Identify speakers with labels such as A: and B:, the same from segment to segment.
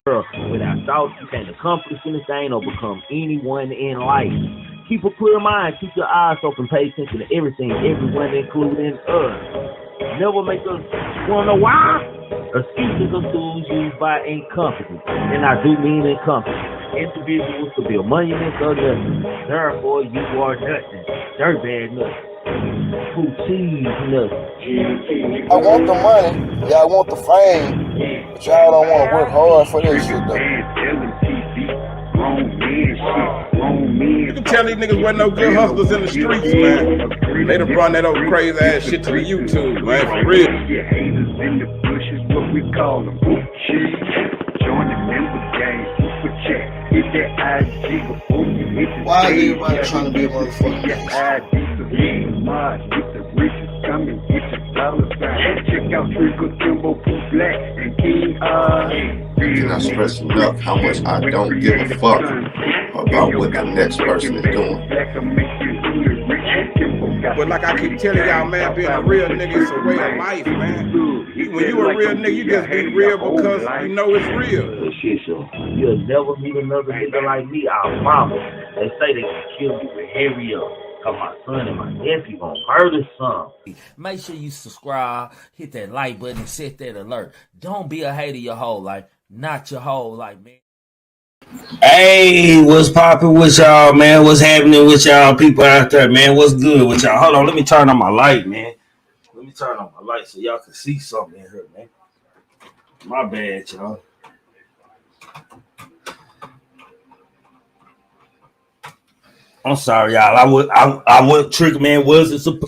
A: Without thoughts, you can't accomplish anything or become anyone in life. Keep a clear mind, keep your eyes open, pay attention to everything, everyone, including us. Never make us wanna know why. Excuses are tools used by incompetent, and I do mean incompetent individuals to build monuments or nothing. Therefore, you are nothing. Dirtbag nothing. Who cheese nothing.
B: I want the money, yeah, I want the fame, but y'all don't want to work hard for this shit though.
C: You can tell these niggas wasn't no good hustlers in the streets, man. They done brought that old crazy ass shit to the YouTube, man, for real.
D: Haters in the bushes, what we call them. Join the member gang, super chat. Hit that IG before you hit the
B: Why is everybody trying to be a motherfucker?
D: Get the riches coming, get your dollar sign. Check out Triggamantellemtv, Black and King.
E: Cannot stress enough how much I don't give a fuck about what the next person is doing.
C: But like I keep telling y'all, man, being a real nigga is a way of life, man. When you a real nigga, you just be real because you know it's real.
A: Shit, so you'll never meet another nigga like me, I promise. They say they can kill you with hurry up. Cause my son and my nephew gonna murder some.
F: Make sure you subscribe, hit that like button, and set that alert. Don't be a hater your whole life, not your whole life, man. Hey, what's poppin' with y'all, man? What's happening with y'all people out there, man? What's good with y'all? Hold on, let me turn on my light, man. Let me turn on my light so y'all can see something in here, man. My bad, y'all. I'm sorry, y'all. I wasn't Triggaman wasn't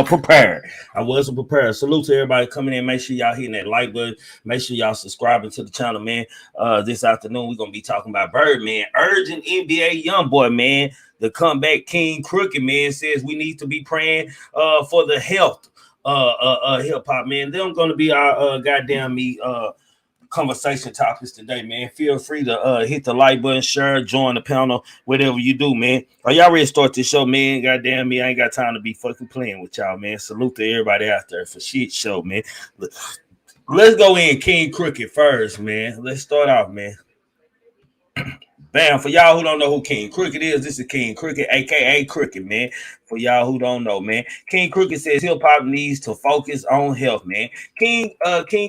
F: prepared. I wasn't prepared. Salute to everybody coming in. Make sure y'all hitting that like button. Make sure y'all subscribing to the channel, man. This afternoon we're gonna be talking about Birdman, urging NBA Youngboy, man. The comeback king Crooked, man, says we need to be praying for the health hip hop, man. They're gonna be our goddamn me conversation topics today, man. Feel free to hit the like button, share, join the panel, whatever you do, man. Are y'all ready to start this show, man? Goddamn me, I ain't got time to be fucking playing with y'all, man. Salute to everybody out there for shit show, man. Let's go in King Crooked first, man. Let's start off, man. Bam, for y'all who don't know who King Crooked is, this is King Crooked, aka Crooked, man. For y'all who don't know, man. King Crooked says hip-hop needs to focus on health, man. King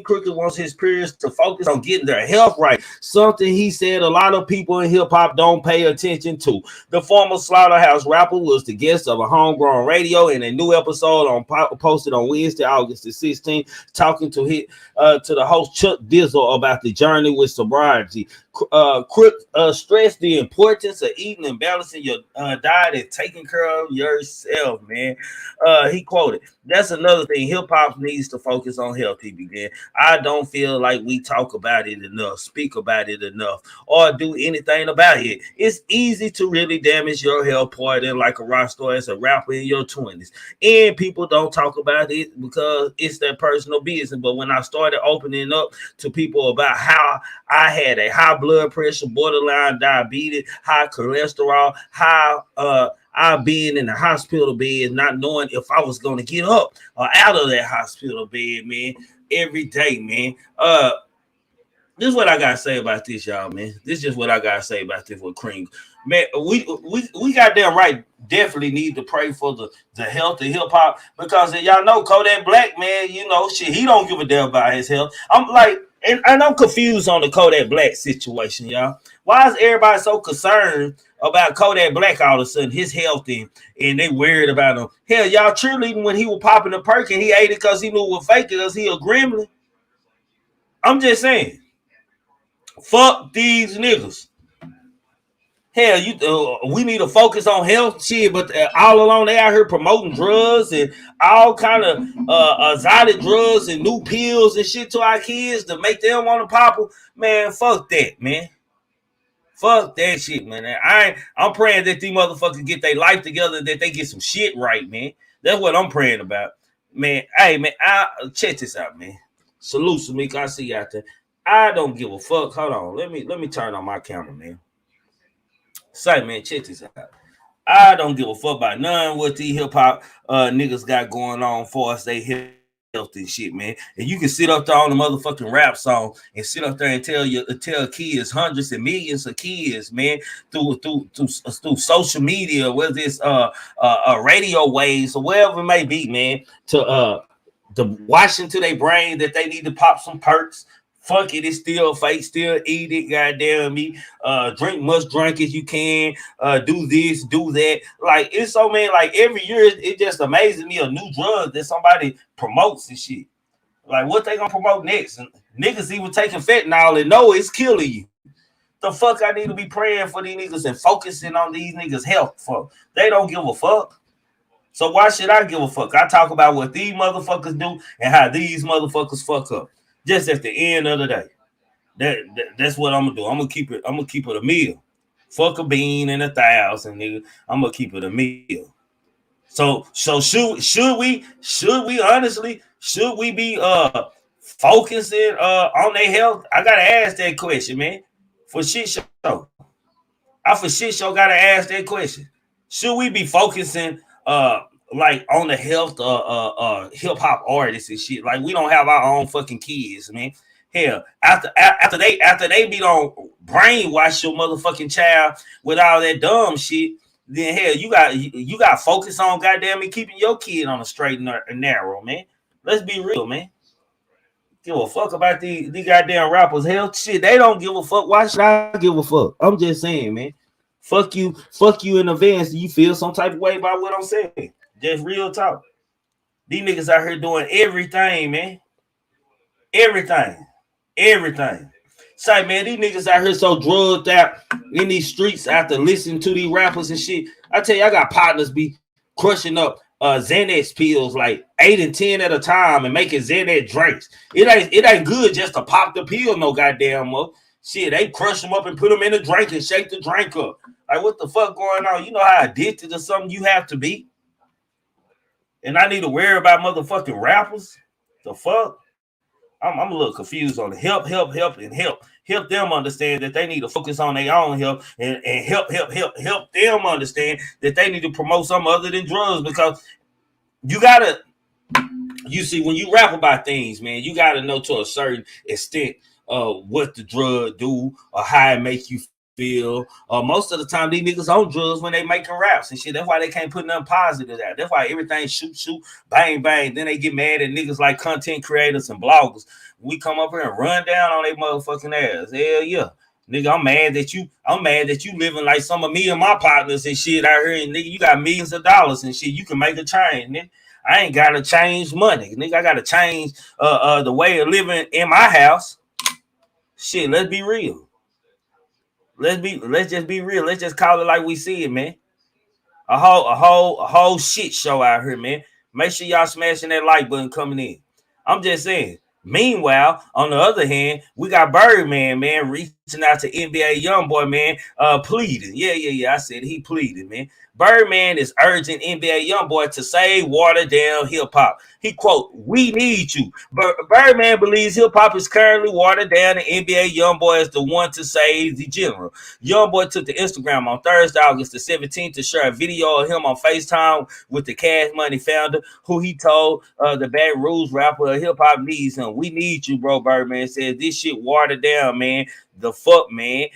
F: Crooked wants his peers to focus on getting their health right. Something he said a lot of people in hip-hop don't pay attention to. The former Slaughterhouse rapper was the guest of a homegrown radio in a new episode posted on Wednesday, August the 16th, talking to the host Chuck Dizzle about the journey with sobriety. Crook stressed the importance of eating and balancing your diet and taking care of yourself, man. He quoted, "That's another thing. Hip hop needs to focus on health." He began. "I don't feel like we talk about it enough, speak about it enough, or do anything about it. It's easy to really damage your health part in like a rock star as a rapper in your 20s. And people don't talk about it because it's their personal business. But when I started opening up to people about how I had a high blood pressure, borderline diabetes, high cholesterol, how I've been in the hospital bed, not knowing if I was going to get up or out of that hospital bed, man, every day, man. This is what I gotta say about this, y'all, man. This is just what I gotta say about this with Cream. Man, we got them right. Definitely need to pray for the health of hip hop because y'all know Kodak Black, man, you know, shit, he don't give a damn about his health. I'm like, and I'm confused on the Kodak Black situation, y'all. Why is everybody so concerned about Kodak Black all of a sudden, his health and they worried about him? Hell, y'all cheerleading when he was popping the perk and he ate it because he knew it was fake because he a gremlin. I'm just saying. Fuck these niggas. Hell, we need to focus on health shit, but all along they out here promoting drugs and all kind of exotic drugs and new pills and shit to our kids to make them want to pop them. Man, fuck that, man. Fuck that shit, man. I'm praying that these motherfuckers get their life together, that they get some shit right, man. That's what I'm praying about, man. Hey, man, check this out, man. Salute, Samika. I see you out there. I don't give a fuck. Hold on. Let me turn on my camera, man. Say, man, check this out. I don't give a fuck about none what these hip hop niggas got going on for us. They hip health and shit, man. And you can sit up there on the motherfucking rap song and sit up there and tell kids, hundreds and millions of kids, man, through social media, whether it's radio waves or whatever it may be, man, to wash into their brain that they need to pop some perks. Fuck it, it's still fake, still eat it, goddamn me. Drink much drink as you can, do this, do that. Like, it's so, man, like every year it just amazes me a new drug that somebody promotes and shit. Like, what they gonna promote next? And niggas even taking fentanyl and know it's killing you. The fuck I need to be praying for these niggas and focusing on these niggas' health for? They don't give a fuck. So why should I give a fuck? I talk about what these motherfuckers do and how these motherfuckers fuck up. Just at the end of the day, that's what I'm gonna do. I'm gonna keep it a meal. Fuck a bean and 1,000, nigga. I'm gonna keep it a meal. So should we honestly be focusing on their health? I gotta ask that question, man. For shit show, I for shit show gotta ask that question. Should we be focusing like on the health hip hop artists and shit? Like, we don't have our own fucking kids, man. Hell, after they be on brainwash your motherfucking child with all that dumb shit, then hell, you got focus on goddamn me keeping your kid on a straight and narrow, man. Let's be real, man. Give a fuck about these goddamn rappers' health shit. They don't give a fuck. Why should I give a fuck? I'm just saying, man. Fuck you in advance. Do you feel some type of way about what I'm saying? Just real talk. These niggas out here doing everything, man. Everything. Say, man, these niggas out here so drugged out in these streets after listening to these rappers and shit. I tell you, I got partners be crushing up Xanax pills like 8 and 10 at a time and making Xanax drinks. It ain't good just to pop the pill no goddamn more. Shit, they crush them up and put them in a drink and shake the drink up. Like, what the fuck going on? You know how addicted to something you have to be? And I need to worry about motherfucking rappers? The fuck? I'm a little confused on it. Help them understand that they need to focus on their own health and help them understand that they need to promote something other than drugs, because you see, when you rap about things, man, you gotta know to a certain extent what the drug do or how it make you feel. Most of the time, these niggas on drugs when they making raps and shit. That's why they can't put nothing positive out. That's why everything shoot, bang, bang. Then they get mad at niggas like content creators and bloggers. We come up here and run down on their motherfucking ass. Hell yeah. Nigga, I'm mad that you living like some of me and my partners and shit out here. And nigga, you got millions of dollars and shit. You can make a change, nigga. I ain't gotta change money. Nigga, I gotta change the way of living in my house. Shit, let's be real. Let's just be real. Let's just call it like we see it, man. A whole shit show out here, man. Make sure y'all smashing that like button coming in. I'm just saying. Meanwhile, on the other hand, we got Birdman, man, reaching out to NBA Youngboy, man, pleading. Yeah. I said he pleaded, man. Birdman is urging NBA Youngboy to save watered down hip hop. He quote, "We need you." Birdman believes hip hop is currently watered down, and NBA Youngboy is the one to save the general. Youngboy took to Instagram on Thursday, August the 17th, to share a video of him on FaceTime with the Cash Money founder, who he told the Baton Rouge rapper hip hop needs him. "We need you, bro." Birdman said, "This shit watered down, man. The fuck, man,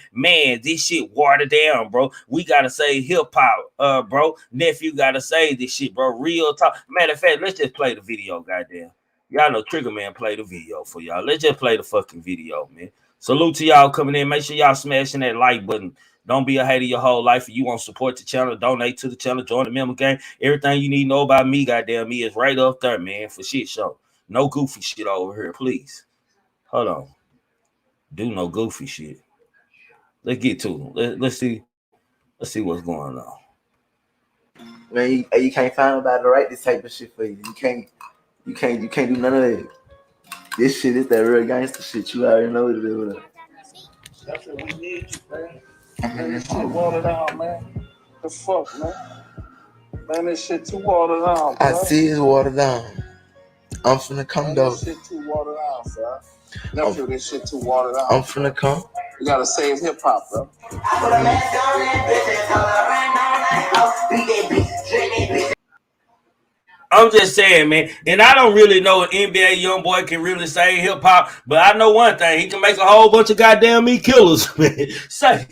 F: this shit watered down, bro. We gotta say hip hop, bro. Nephew gotta say this shit, bro. Real talk. Matter of fact, let's just play the video, goddamn. Y'all know Triggaman played the video for y'all. Let's just play the fucking video, man. Salute to y'all coming in. Make sure y'all smashing that like button. Don't be a hater your whole life. If you want to support the channel, donate to the channel, join the member gang. Everything you need to know about me, goddamn me, is right up there, man, for shit show. No goofy shit over here, please. Hold on. Do no goofy shit. Let's get to it. Let's see what's going on.
G: Man, you can't find nobody to write this type of shit for you. You can't do none of that. This shit is that real gangster shit. You already know what it is.
C: That's what we need, man. Man, this shit watered down, man. The fuck, man. Man, this shit too watered down, bro.
G: I see it's watered down. I'm finna come though.
C: This shit too watered down, bro. Nephew, this shit too watered down.
G: I'm finna come.
C: You gotta save hip hop, bro.
F: I'm just saying, man, and I don't really know if NBA Youngboy can really sing hip hop, but I know one thing: he can make a whole bunch of goddamn me killers. Man, say,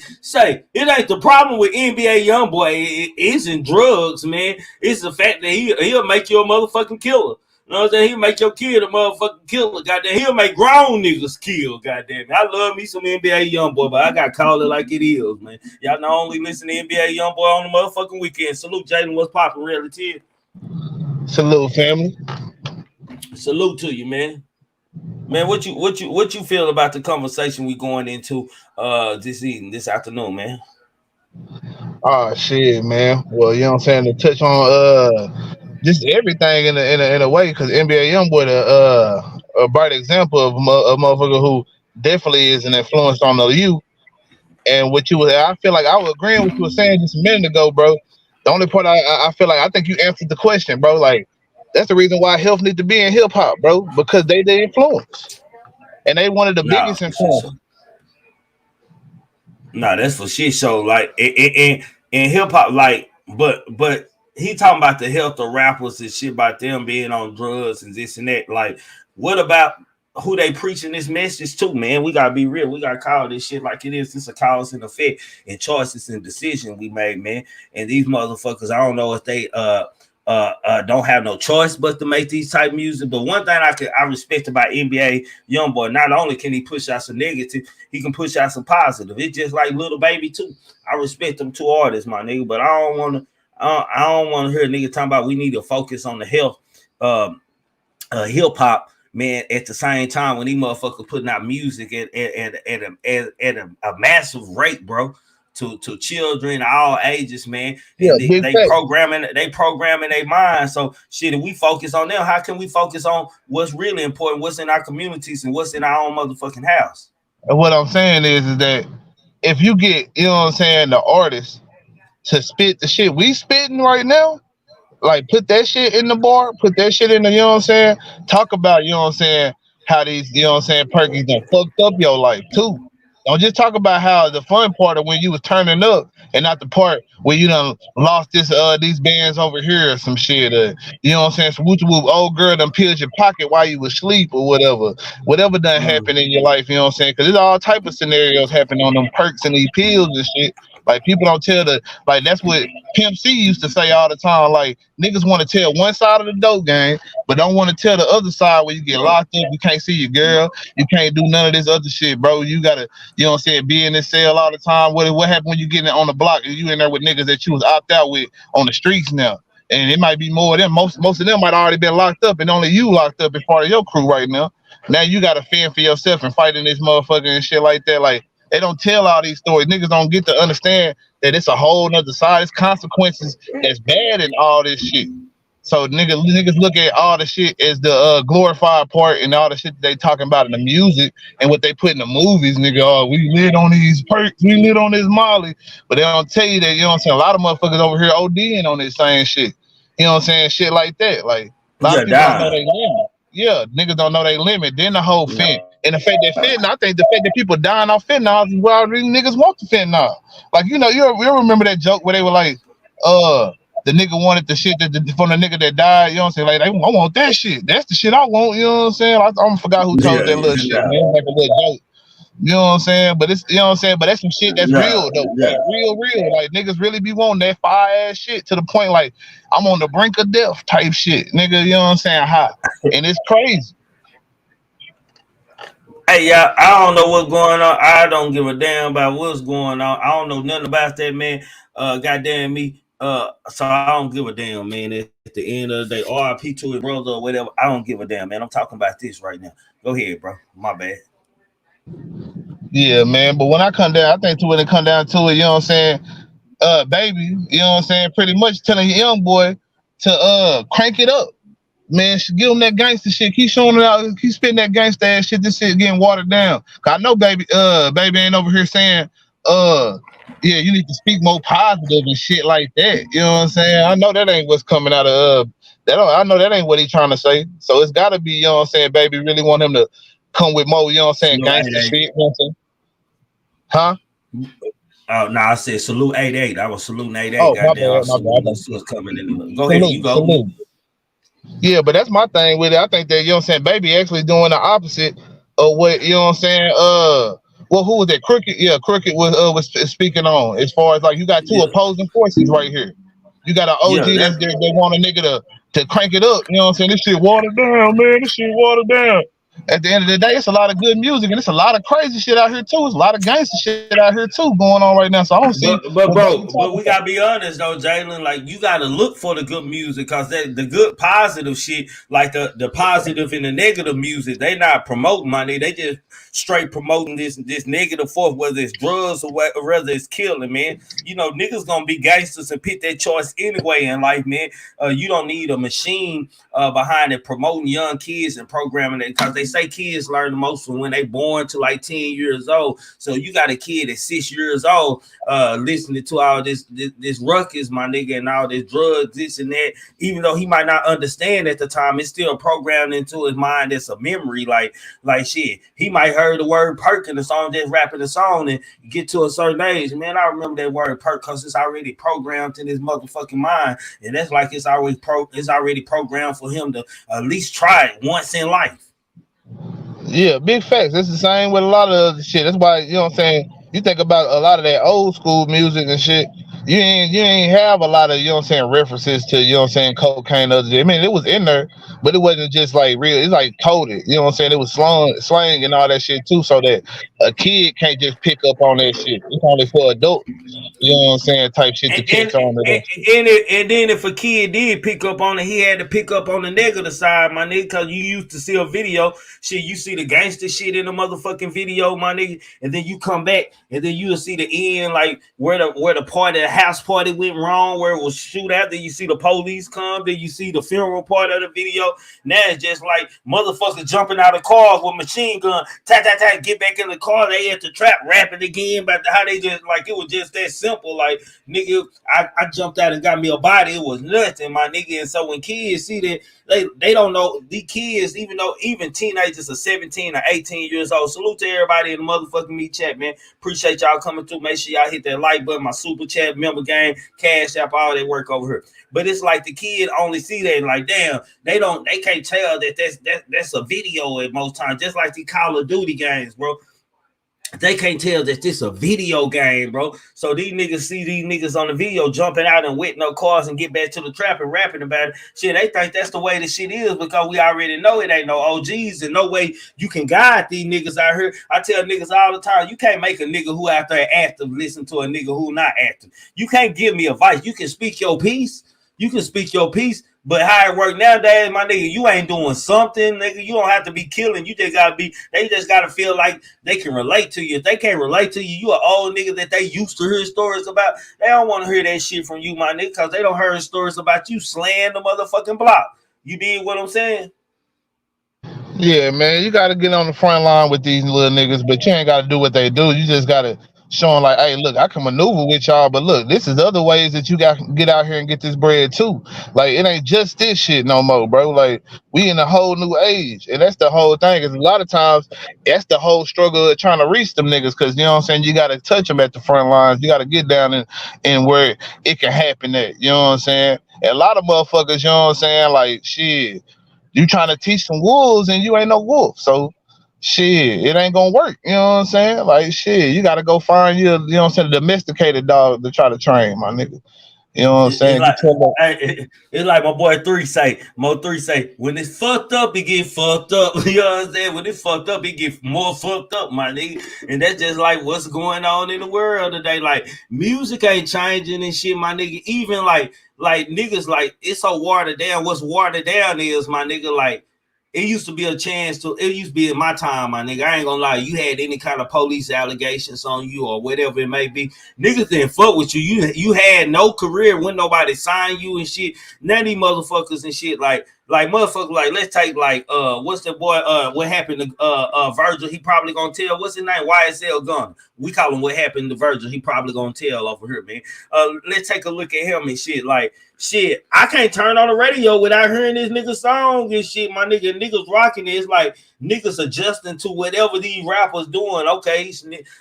F: it ain't the problem with NBA Youngboy. It isn't drugs, man. It's the fact that he'll make you a motherfucking killer. You know what I'm saying? He'll make your kid a motherfucking killer. Goddamn, he'll make grown niggas kill. Goddamn, I love me some NBA Youngboy, but I got to call it like it is, man. Y'all not only listen to NBA Youngboy on the motherfucking weekend. Salute, Jaden. What's poppin', reality?
H: Salute, family.
F: Salute to you, man. Man, what you feel about the conversation we going into this afternoon, man?
H: Oh shit, man. Well, you know what I'm saying, to touch on just everything in a way, because NBA Youngboy a bright example of a motherfucker who definitely is an influence on the youth. And I feel like I was agreeing with what you were saying just a minute ago, bro. The only part I feel like I think you answered the question, bro. Like, that's the reason why health need to be in hip hop, bro, because they influence, and they one of the biggest influence.
F: Nah, that's for shit. So like in hip hop, like, but he talking about the health of rappers and shit about them being on drugs and this and that. Like, what about who they preaching this message to, man? We gotta be real. We gotta call this shit like it is. It's a cause and effect and choices and decisions we made, man. And these motherfuckers, I don't know if they don't have no choice but to make these type of music. But one thing I respect about NBA Youngboy, not only can he push out some negative, he can push out some positive. It's just like Little Baby too. I respect them two artists, my nigga, but I don't want to hear a nigga talking about we need to focus on the health hip hop, man, at the same time when these motherfuckers putting out music at a massive rate, bro, to children all ages, man.
H: Yeah,
F: they programming their mind. So shit, if we focus on them, how can we focus on what's really important, what's in our communities and what's in our own motherfucking house?
H: And what I'm saying is that if you get, you know what I'm saying, the artist to spit the shit we spitting right now, like put that shit in the bar, put that shit in the, you know what I'm saying, talk about, you know what I'm saying, how these, you know what I'm saying, Perkins done fucked up your life too. Don't just talk about how the fun part of when you was turning up and not the part where you done lost these bands over here or some shit. You know what I'm saying? Some whoop old girl done peeled your pocket while you was asleep or whatever. Whatever done happened in your life, you know what I'm saying? Because there's all type of scenarios happening on them perks and these pills and shit. Like, people don't tell that's what Pimp C used to say all the time. Like, niggas want to tell one side of the dope game, but don't want to tell the other side where you get locked up, you can't see your girl, you can't do none of this other shit, bro. You gotta, you know what I'm saying, be in this cell all the time. What happened when you get on the block and you in there with niggas that you was opt out with on the streets now? And it might be more of them. Most of them might already been locked up, and only you locked up as part of your crew right now. Now you gotta fend for yourself and fight in this motherfucker and shit like that. Like, they don't tell all these stories. Niggas don't get to understand that it's a whole nother side. It's consequences that's bad in all this shit. So niggas look at all the shit as the glorified part and all the shit that they talking about in the music and what they put in the movies, nigga. Oh, we lit on these perks, we lit on this Molly. But they don't tell you that, you know what I'm saying, a lot of motherfuckers over here ODing on this same shit. You know what I'm saying? Shit like that. Like, a lot of people don't know they limit. Yeah, niggas don't know they limit. Then the whole fent. And the fact that fentanyl, I think the fact that people dying off fentanyl is why these niggas want the fentanyl. Like, you know, you remember that joke where they were like, the nigga wanted the shit from the nigga that died, you know what I'm saying? Like, I want that shit. That's the shit I want, you know what I'm saying? I forgot who told that little shit, man. Like a little joke. You know what I'm saying? But it's, you know what I'm saying? But that's some shit that's real though. Like, real. Like, niggas really be wanting that fire ass shit to the point like I'm on the brink of death type shit. Nigga, you know what I'm saying? Hot. And it's crazy.
F: Hey, y'all, I don't know what's going on. I don't give a damn about what's going on. I don't know nothing about that, man. Goddamn me. So I don't give a damn, man. At the end of the day, RIP to his brother or whatever, I don't give a damn, man. I'm talking about this right now. Go ahead, bro. My bad.
H: Yeah, man. But when I come down, I think when it come down to it, you know what I'm saying? Baby, you know what I'm saying? Pretty much telling your young boy to crank it up. Man, give him that gangster shit. Keep showing it out. Keep spitting that gangster ass shit. This shit getting watered down. Cause I know baby ain't over here saying, yeah, you need to speak more positive and shit like that. You know what I'm saying? I know that ain't what's coming out of I know that ain't what he trying to say. So it's gotta be, you know what I'm saying, baby, really want him to come with more, you know what I'm saying, gangster shit. You know what I'm saying? Huh?
F: Oh no, I said salute 88. I was saluting 88.
H: Oh,
F: goddamn.
H: my bad.
F: What's coming in. Go ahead, you go.
H: Salute. Yeah, but that's my thing with it. I think that, you know what I'm saying, Baby actually doing the opposite of what, you know what I'm saying, well, who was that? Crooked? Yeah, Crooked was speaking on, as far as like you got two
F: Yeah,
H: opposing forces right here. You got an
F: yeah,
H: OG that's
F: that.
H: there, they want a nigga to crank it up, you know what I'm saying? This shit watered down, man. This shit watered down. At the end of the day, it's a lot of good music and it's a lot of crazy shit out here too. It's a lot of gangster shit out here too going on right now. So I don't see
F: But
H: what Baby
F: bro, but
H: talking
F: we
H: about.
F: gotta be honest though, Jalen. Like you gotta look for the good music, cause that the good positive shit, like the positive and the negative music, they not promoting money. They just straight promoting this negative force, whether it's drugs or whether it's killing, man. You know, niggas gonna be gangsters and pick their choice anyway in life, man. You don't need a machine behind it promoting young kids and programming it, because they say kids learn the most from when they born to like 10 years old. So you got a kid at 6 years old listening to all this ruckus, my nigga, and all this drugs, this and that. Even though he might not understand at the time, it's still programmed into his mind. It's a memory, like shit. He might heard the word perk in the song, just rapping the song, and get to a certain age. Man, I remember that word perk because it's already programmed in his motherfucking mind, and that's like it's already programmed for him to at least try it once in life.
H: Yeah, big facts. It's the same with a lot of other shit. That's why, you know what I'm saying, you think about a lot of that old school music and shit. You ain't have a lot of, you know what I'm saying, references to, you know what I'm saying, cocaine. Other I mean, it was in there, but it wasn't just like real. It's like coded. You know what I'm saying? It was slang and all that shit too, so that a kid can't just pick up on that shit. It's only for adults. You know what I'm saying? Type shit to
F: And and,
H: catch on to
F: and,
H: that.
F: and then if a kid did pick up on it, he had to pick up on the negative side, my nigga, because you used to see a video, shit, you see the gangster shit in the motherfucking video, my nigga, and then you come back and then you'll see the end, like where the house party went wrong, where it was shoot out, then you see the police come, then you see the funeral part of the video. Now it's just like motherfuckers jumping out of cars with machine gun, get back in the car, they at the trap rapping again about how they just, like, it was just that simple, like, nigga, I jumped out and got me a body. It was nothing, my nigga. And so when kids see that, they don't know, these kids, even teenagers are 17 or 18 years old. Salute to everybody in the motherfucking me chat, man. Appreciate y'all coming through. Make sure y'all hit that like button, my super chat, member game, cash app, all that work over here. But it's like the kid only see that and like, damn, they can't tell that's a video at most times. Just like the Call of Duty games, bro. They can't tell that this a video game, bro. So these niggas see these niggas on the video jumping out and with no cars and get back to the trap and rapping about it. Shit, they think that's the way the shit is because we already know it ain't no OGs and no way you can guide these niggas out here. I tell niggas all the time, you can't make a nigga who out there active listen to a nigga who not active. You can't give me advice. You can speak your piece. But how it work nowadays, my nigga, you ain't doing something, nigga. You don't have to be killing. You just gotta be. They just gotta feel like they can relate to you. If they can't relate to you, you an old nigga that they used to hear stories about. They don't want to hear that shit from you, my nigga, because they don't hear stories about you slaying the motherfucking block. You did what I'm saying?
H: Yeah, man, you got to get on the front line with these little niggas, but you ain't got to do what they do. You just got to show them, like, hey, look, I can maneuver with y'all, but look, this is other ways that you got to get out here and get this bread too. Like, it ain't just this shit no more, bro. Like, we in a whole new age, and that's the whole thing. Because a lot of times, that's the whole struggle of trying to reach them niggas. Because, you know what I'm saying, you got to touch them at the front lines. You got to get down and where it can happen at. You know what I'm saying? And a lot of motherfuckers, you know what I'm saying, like, shit. You trying to teach some wolves and you ain't no wolf. So shit, it ain't gonna work. You know what I'm saying? Like shit, you gotta go find you know what I'm saying, a domesticated dog to try to train, my nigga. You know what I'm
F: It's
H: saying?
F: like it's like my boy Mo3 say, when it's fucked up, it get fucked up. You know what I'm saying? When it's fucked up, it get more fucked up, my nigga. And that's just like what's going on in the world today. Like music ain't changing and shit, my nigga. Even like niggas, like it's so watered down. What's watered down is, my nigga, like it used to be a chance to, it used to be in my time, my nigga. I ain't gonna lie, you had any kind of police allegations on you or whatever it may be, niggas didn't fuck with you. You had no career when nobody signed you and shit. None of these motherfuckers and shit, like motherfuckers, like let's take like what's the boy what happened to Virgil, he probably gonna tell, what's his name, YSL Gunn. We call him what happened to Virgil, he probably gonna tell over here, man. Let's take a look at him and shit. Like shit, I can't turn on the radio without hearing this nigga song and shit. My niggas rocking it. It's like niggas adjusting to whatever these rappers doing. Okay,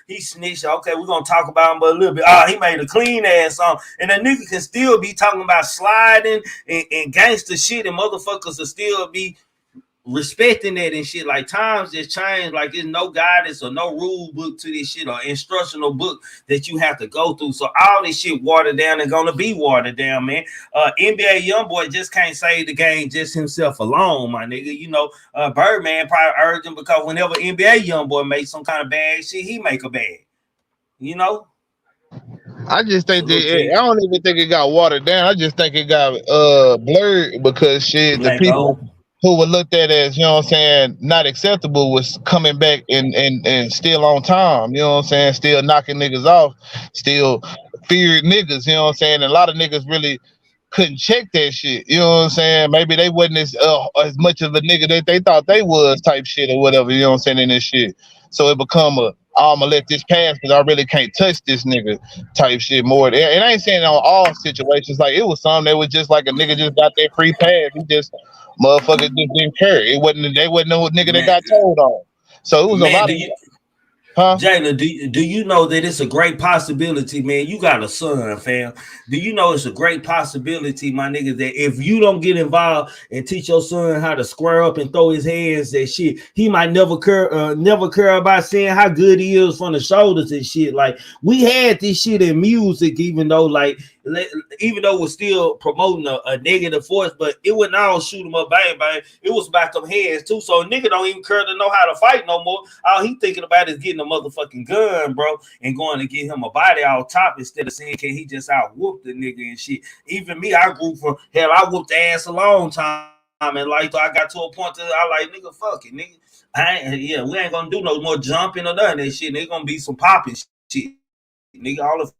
F: he snitched. Okay, we're gonna talk about him but a little bit. He made a clean ass song, and a nigga can still be talking about sliding and gangster shit, and motherfuckers will still be respecting that and shit. Like times just change. Like there's no guidance or no rule book to this shit or instructional book that you have to go through. So all this shit watered down and gonna be watered down, man. NBA Youngboy just can't save the game just himself alone, my nigga. You know, Birdman probably urged him because whenever NBA Youngboy makes some kind of bad shit, he make a bad. You know.
H: I just think that I don't even think it got watered down. I just think it got blurred because shit, the people who were looked at as, you know what I'm saying, not acceptable was coming back and still on time, you know what I'm saying, still knocking niggas off, still feared niggas, you know what I'm saying, and a lot of niggas really couldn't check that shit, you know what I'm saying, maybe they wasn't as much of a nigga that they thought they was type shit or whatever, you know what I'm saying, in this shit. So it become I'm gonna let this pass because I really can't touch this nigga type shit more. And I ain't saying on all situations, like it was some that was just like a nigga just got that free pass. He just motherfucker just didn't care. They wasn't no nigga that got told on. So it was a lot of
F: Jayla, do you know that it's a great possibility, man? You got a son, fam. Do you know it's a great possibility, my nigga, that if you don't get involved and teach your son how to square up and throw his hands, that shit, he might never care about seeing how good he is from the shoulders and shit. Like we had this shit in music, even though we're still promoting a negative force, but it wouldn't all shoot him up, bang, bang. It was about them heads too. So a nigga don't even care to know how to fight no more. All he thinking about is getting a motherfucking gun, bro, and going to get him a body out top instead of saying, can he just out whoop the nigga and shit. Even me, I grew from hell, I whooped the ass a long time, and like I got to a point that I like, nigga, fuck it, nigga. We ain't gonna do no more jumping or none of that shit. There's gonna be some popping shit, nigga. All the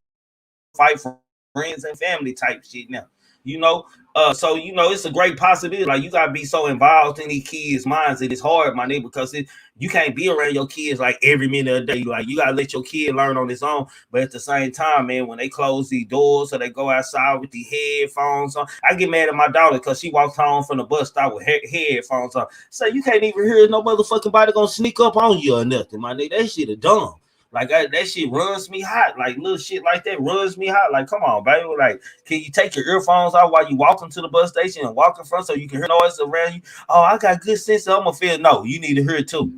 F: fight for friends and family type shit now, you know. So you know it's a great possibility. Like you gotta be so involved in these kids' minds that it's hard, my nigga, because you can't be around your kids like every minute of the day. Like you gotta let your kid learn on his own. But at the same time, man, when they close these doors or they go outside with the headphones on, I get mad at my daughter because she walks home from the bus stop with headphones on. So you can't even hear no motherfucking body gonna sneak up on you or nothing, my nigga. That shit is dumb. Like that shit runs me hot. Like little shit like that runs me hot. Like, come on, baby. Like, can you take your earphones out while you walking to the bus station and walk in front so you can hear noise around you? Oh, I got good sense of feel. No, you need to hear it too.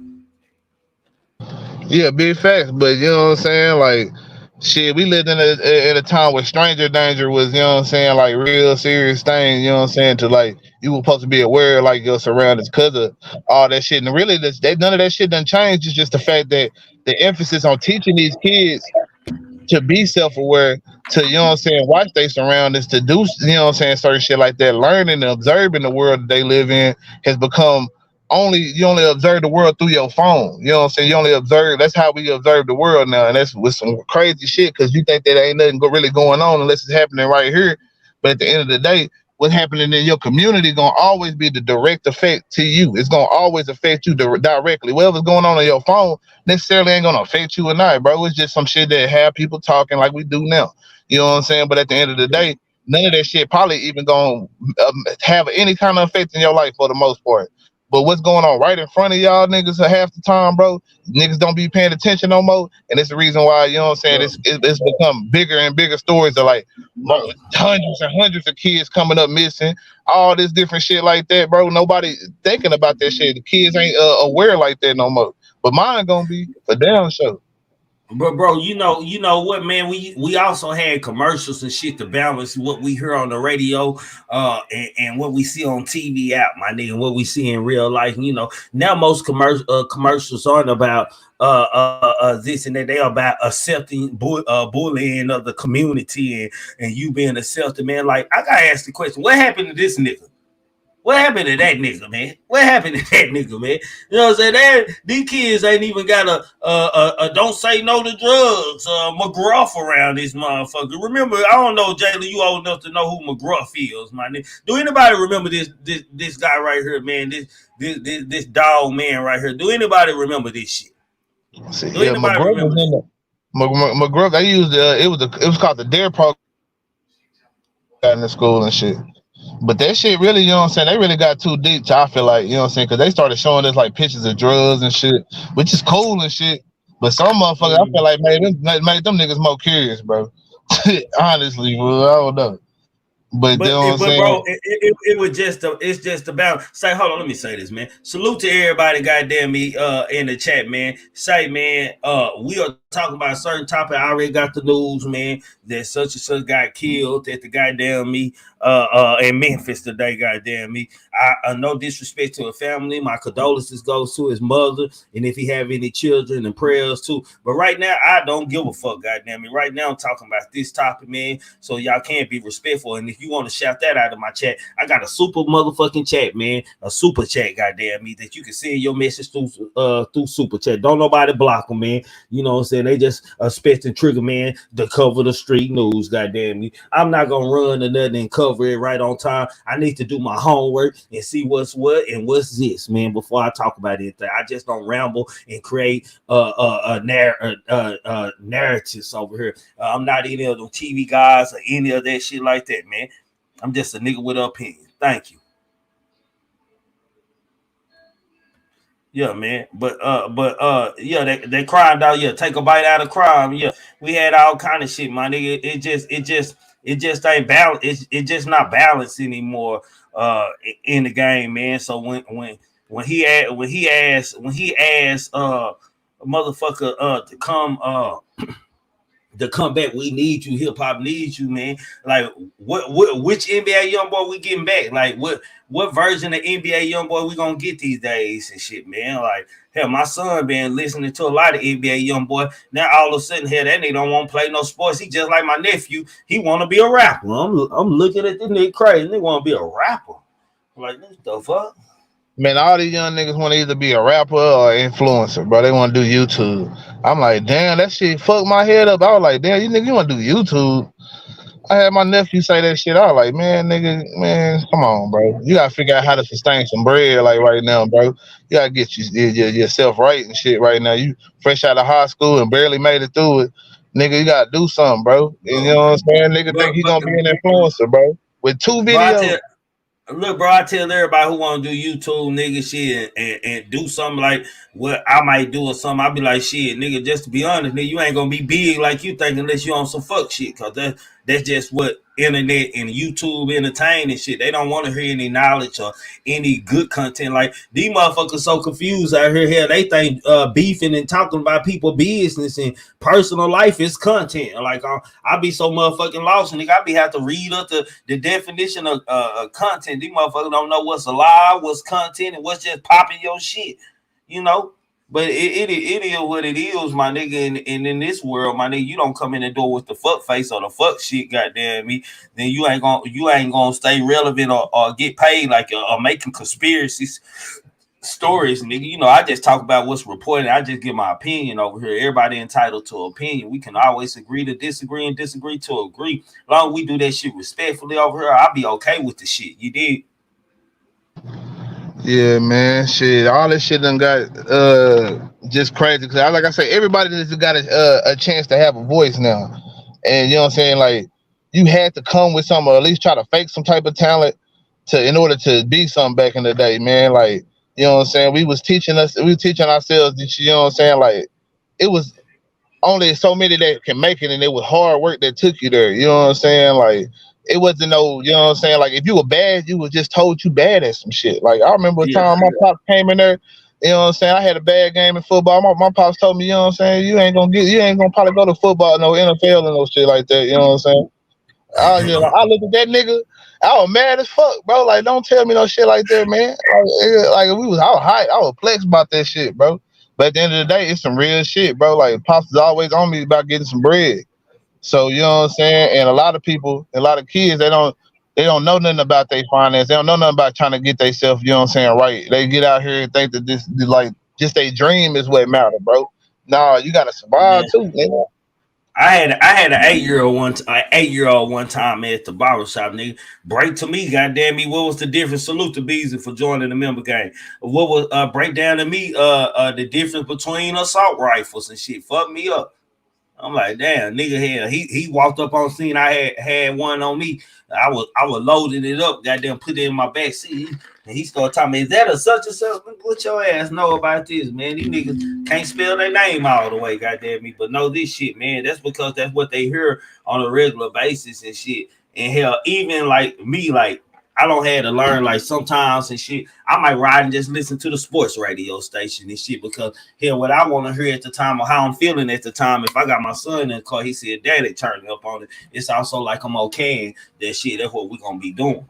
H: Yeah, big facts. But you know what I'm saying? Like, shit, we lived in a time where stranger danger was, you know what I'm saying, like real serious thing, you know what I'm saying, to like you were supposed to be aware of like your surroundings because of all that shit. And really none of that shit done changed. It's just the fact that the emphasis on teaching these kids to be self-aware, to, you know what I'm saying, watch their surroundings, to do, you know what I'm saying, certain shit like that, learning and observing the world that they live in has become you only observe the world through your phone. You know what I'm saying? You only observe, that's how we observe the world now. And that's with some crazy shit because you think that ain't nothing really going on unless it's happening right here. But at the end of the day, what's happening in your community gonna always be the direct effect to you. It's gonna always affect you directly. Whatever's going on your phone necessarily ain't gonna affect you or not, bro. It's just some shit that have people talking like we do now. You know what I'm saying? But at the end of the day, none of that shit probably even gonna have any kind of effect in your life for the most part. But what's going on right in front of y'all niggas half the time, bro, niggas don't be paying attention no more. And it's the reason why, you know what I'm saying, it's become bigger and bigger stories of like hundreds and hundreds of kids coming up missing, all this different shit like that, bro. Nobody thinking about that shit. The kids ain't aware like that no more. But mine gonna be for damn sure.
F: But bro, you know what, man? We also had commercials and shit to balance what we hear on the radio, and what we see on TV out, my nigga. What we see in real life. You know, now most commercials aren't about this and that. They are about accepting bullying of the community and you being accepted, man. Like I gotta ask the question: what happened to this nigga? What happened to that nigga, man? What happened to that nigga, man? You know what I'm saying? These kids ain't even got a don't say no to drugs McGruff around this motherfucker. Remember, I don't know, Jayla, you old enough to know who McGruff is, my nigga. Do anybody remember this guy right here, man? This dog man right here. Do anybody remember this shit? Do anybody remember this?
H: McGruff, they used it was called the Dare program. into school and shit. But that shit really, you know what I'm saying, they really got too deep to, I feel like, you know what I'm saying, because they started showing us like pictures of drugs and shit, which is cool and shit. But some motherfuckers, I feel like made them niggas more curious, bro. Honestly, bro, I don't know. But you know what I'm saying?
F: Bro, it was it's just about say, hold on, let me say this, man. Salute to everybody, goddamn me, in the chat, man. Say, man, we are talking about a certain topic. I already got the news, man, that such and such got killed at the goddamn me, in Memphis today, goddamn me. I no disrespect to his family. My condolences goes to his mother, and if he have any children, and prayers too. But right now, I don't give a fuck, goddamn me. Right now, I'm talking about this topic, man. So y'all can't be respectful. And if you want to shout that out of my chat, I got a super motherfucking chat, man. A super chat, goddamn me, that you can send your message through super chat. Don't nobody block them, man. You know what I'm saying? They just expecting Trigger Man to cover the street news, goddamn me. I'm not gonna run to nothing and cover it right on time. I need to do my homework and see what's what and what's this, man, before I talk about anything. I just don't ramble and create narratives over here. I'm not any of them TV guys or any of that shit like that, man. I'm just a nigga with an opinion. Thank you. Yeah, man. But yeah, that crime dog, yeah, take a bite out of crime. Yeah, we had all kind of shit, my nigga. It just ain't balanced. It's just not balanced anymore in the game, man. So when he asked a motherfucker to come back, we need you, hip hop needs you, man. Like which NBA Youngboy we getting back? Like what version of NBA Youngboy we gonna get these days and shit, man? Like hell, my son been listening to a lot of NBA Youngboy. Now all of a sudden, hell, that nigga don't want to play no sports. He just like my nephew. He want to be a rapper. I'm looking at this nigga crazy. They want to be a rapper. I'm like, what the fuck?
H: Man, all these young niggas want to either be a rapper or influencer, bro. They want to do YouTube. I'm like, damn, that shit fucked my head up. I was like, damn, you nigga, you want to do YouTube? I had my nephew say that shit. I was like, man, nigga, man, come on, bro. You gotta figure out how to sustain some bread, like right now, bro. You gotta get yourself right and shit right now. You fresh out of high school and barely made it through it, nigga. You gotta do something, bro. And you know what I'm saying? Nigga think he gonna be an influencer, bro, with 2 videos.
F: Look, bro, I tell everybody who want to do YouTube, nigga, shit, and do something like what I might do or something. I be like, shit, nigga, just to be honest, nigga, you ain't gonna be big like you think unless you on some fuck shit, cause that's just what internet and YouTube entertain and shit. They don't want to hear any knowledge or any good content. Like these motherfuckers so confused out here. Hell, they think beefing and talking about people business and personal life is content. Like I be so motherfucking lost, nigga. I be have to read up the definition of content. These motherfuckers don't know what's alive, what's content, and what's just popping your shit. You know. But it is what it is, my nigga. And in this world, my nigga, you don't come in the door with the fuck face or the fuck shit, goddamn me. Then you ain't gonna stay relevant or get paid like or making conspiracy stories, nigga. You know, I just talk about what's reported. I just give my opinion over here. Everybody entitled to opinion. We can always agree to disagree and disagree to agree. As long as we do that shit respectfully over here, I'll be okay with the shit. You did.
H: Yeah, man, shit. All this shit done got just crazy. Cause like I say, everybody just got a chance to have a voice now, and you know what I'm saying. Like you had to come with something, or at least try to fake some type of talent in order to be something back in the day, man. Like you know what I'm saying. We was teaching ourselves this. You know what I'm saying. Like it was only so many that can make it, and it was hard work that took you there. You know what I'm saying. Like. It wasn't no, you know what I'm saying? Like, if you were bad, you were just told you bad at some shit. Like, I remember a time my pop came in there, you know what I'm saying? I had a bad game in football. My pops told me, you know what I'm saying? You ain't gonna probably go to football, no NFL and no shit like that, you know what I'm saying? I looked at that nigga, I was mad as fuck, bro. Like, don't tell me no shit like that, man. I was hyped. I was flexed about that shit, bro. But at the end of the day, it's some real shit, bro. Like, pops is always on me about getting some bread. So you know what I'm saying, and a lot of people, a lot of kids, they don't know nothing about their finance. They don't know nothing about trying to get themselves, you know what I'm saying, right. They get out here and think that this like just their dream is what matters, bro. Nah, you gotta survive too, nigga.
F: I had an 8-year-old one time at the barbershop, nigga. Break to me, goddamn me. What was the difference? Salute to Beezy for joining the member game. What was break down to me the difference between assault rifles and shit? Fuck me up. I'm like, damn, nigga, hell, he walked up on scene. I had one on me. I was loading it up, goddamn, put it in my back seat, and he started talking me, is that a such and such? What your ass know about this, man? These niggas can't spell their name all the way, goddamn me, but know this shit, man. That's because that's what they hear on a regular basis and shit. And hell, even like me, like I don't have to learn like sometimes and shit. I might ride and just listen to the sports radio station and shit because hell, what I want to hear at the time or how I'm feeling at the time. If I got my son in the car, he said, "Daddy, turn up on it." It's also like I'm okay. That shit. That's what we're gonna be doing.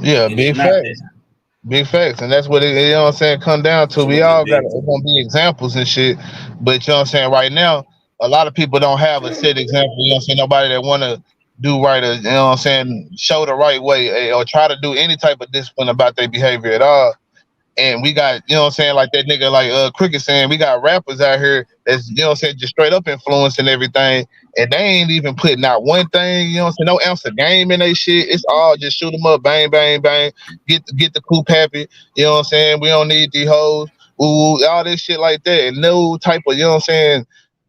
H: Yeah, big facts. Big facts, and that's what it, you know what I'm saying, come down to. We all got it's gonna be examples and shit, but you know what I'm saying, right now, a lot of people don't have a set example, you know what I'm saying, nobody that wanna do right, or, you know what I'm saying, show the right way, or try to do any type of discipline about their behavior at all. And we got, you know what I'm saying, like that nigga like Cricket saying, we got rappers out here that's, you know what I'm saying, just straight up influencing everything, and they ain't even putting out one thing, you know what I'm saying, no ounce of game in they shit. It's all just shoot them up, bang, bang, bang, get the coop happy, you know what I'm saying, we don't need these hoes, ooh, all this shit like that, and no type of, you know what I'm saying,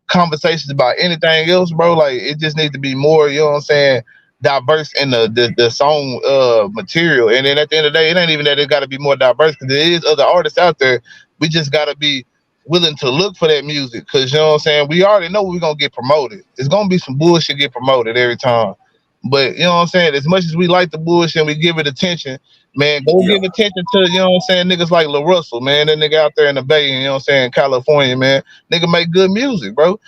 H: conversations about anything else, bro. Like, it just needs to be more, you know what I'm saying, diverse in the song material. And then at the end of the day, it ain't even that it got to be more diverse, because there is other artists out there. We just got to be willing to look for that music, because, you know what I'm saying, we already know we're gonna get promoted. It's gonna be some bullshit get promoted every time, but you know what I'm saying, as much as we like the bullshit and we give it attention, man, go give attention to, you know what I'm saying, niggas like Lil Russell, man, that nigga out there in the Bay, you know what I'm saying, California, man, nigga make good music, bro.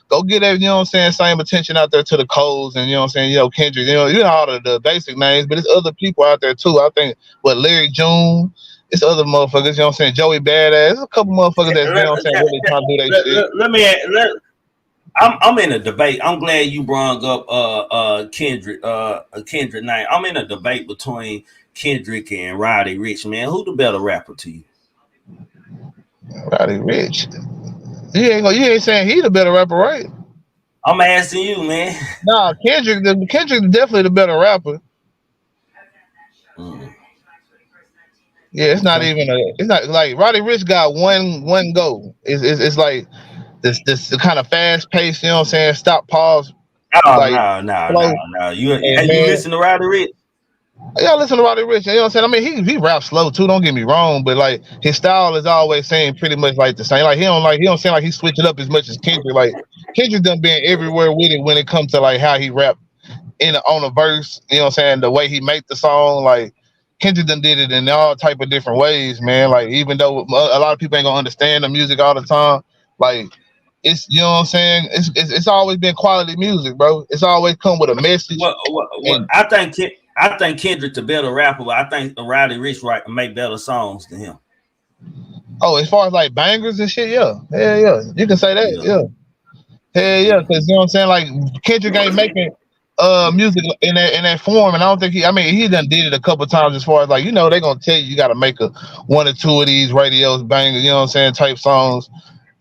H: Go get that, you know what I'm saying, same attention out there to the Coles and, you know what I'm saying, Kendrick, you know all the basic names, but it's other people out there too. I think Larry June, it's other motherfuckers, you know what I'm saying, Joey Badass, there's a couple motherfuckers that's, you know what I'm saying, really trying to do that shit.
F: I'm in a debate. I'm glad you brought up Kendrick name. I'm in a debate between Kendrick and Roddy Ricch, man. Who the better rapper to you?
H: Roddy Ricch. You ain't saying he the better rapper, right?
F: I'm asking you, man.
H: Nah, Kendrick definitely the better rapper. Yeah, it's not even it's not like Roddy Ricch got one go. It's like this kind of fast pace, you know what I'm saying? Stop, pause.
F: Oh, like, no. You listen to Roddy Ricch?
H: Yeah, I listen to Roddy Ricch. You know what I'm saying? I mean, he raps slow too. Don't get me wrong, but like his style is always saying pretty much like the same. Like he don't seem like he switch it up as much as Kendrick. Like Kendrick done been everywhere with it when it comes to like how he rap on a verse. You know what I'm saying? The way he make the song, like Kendrick done did it in all type of different ways, man. Like even though a lot of people ain't gonna understand the music all the time, like it's, you know what I'm saying, it's always been quality music, bro. It's always come with a message.
F: I think Kendrick's a better rapper, but I think Roddy Ricch make better songs than him.
H: Oh, as far as like bangers and shit, yeah. You can say that, yeah. Because you know what I'm saying, like Kendrick ain't making music in that form, and I don't think he done did it a couple times as far as like, you know, they gonna tell you got to make one or two of these radios bangers, you know what I'm saying, type songs,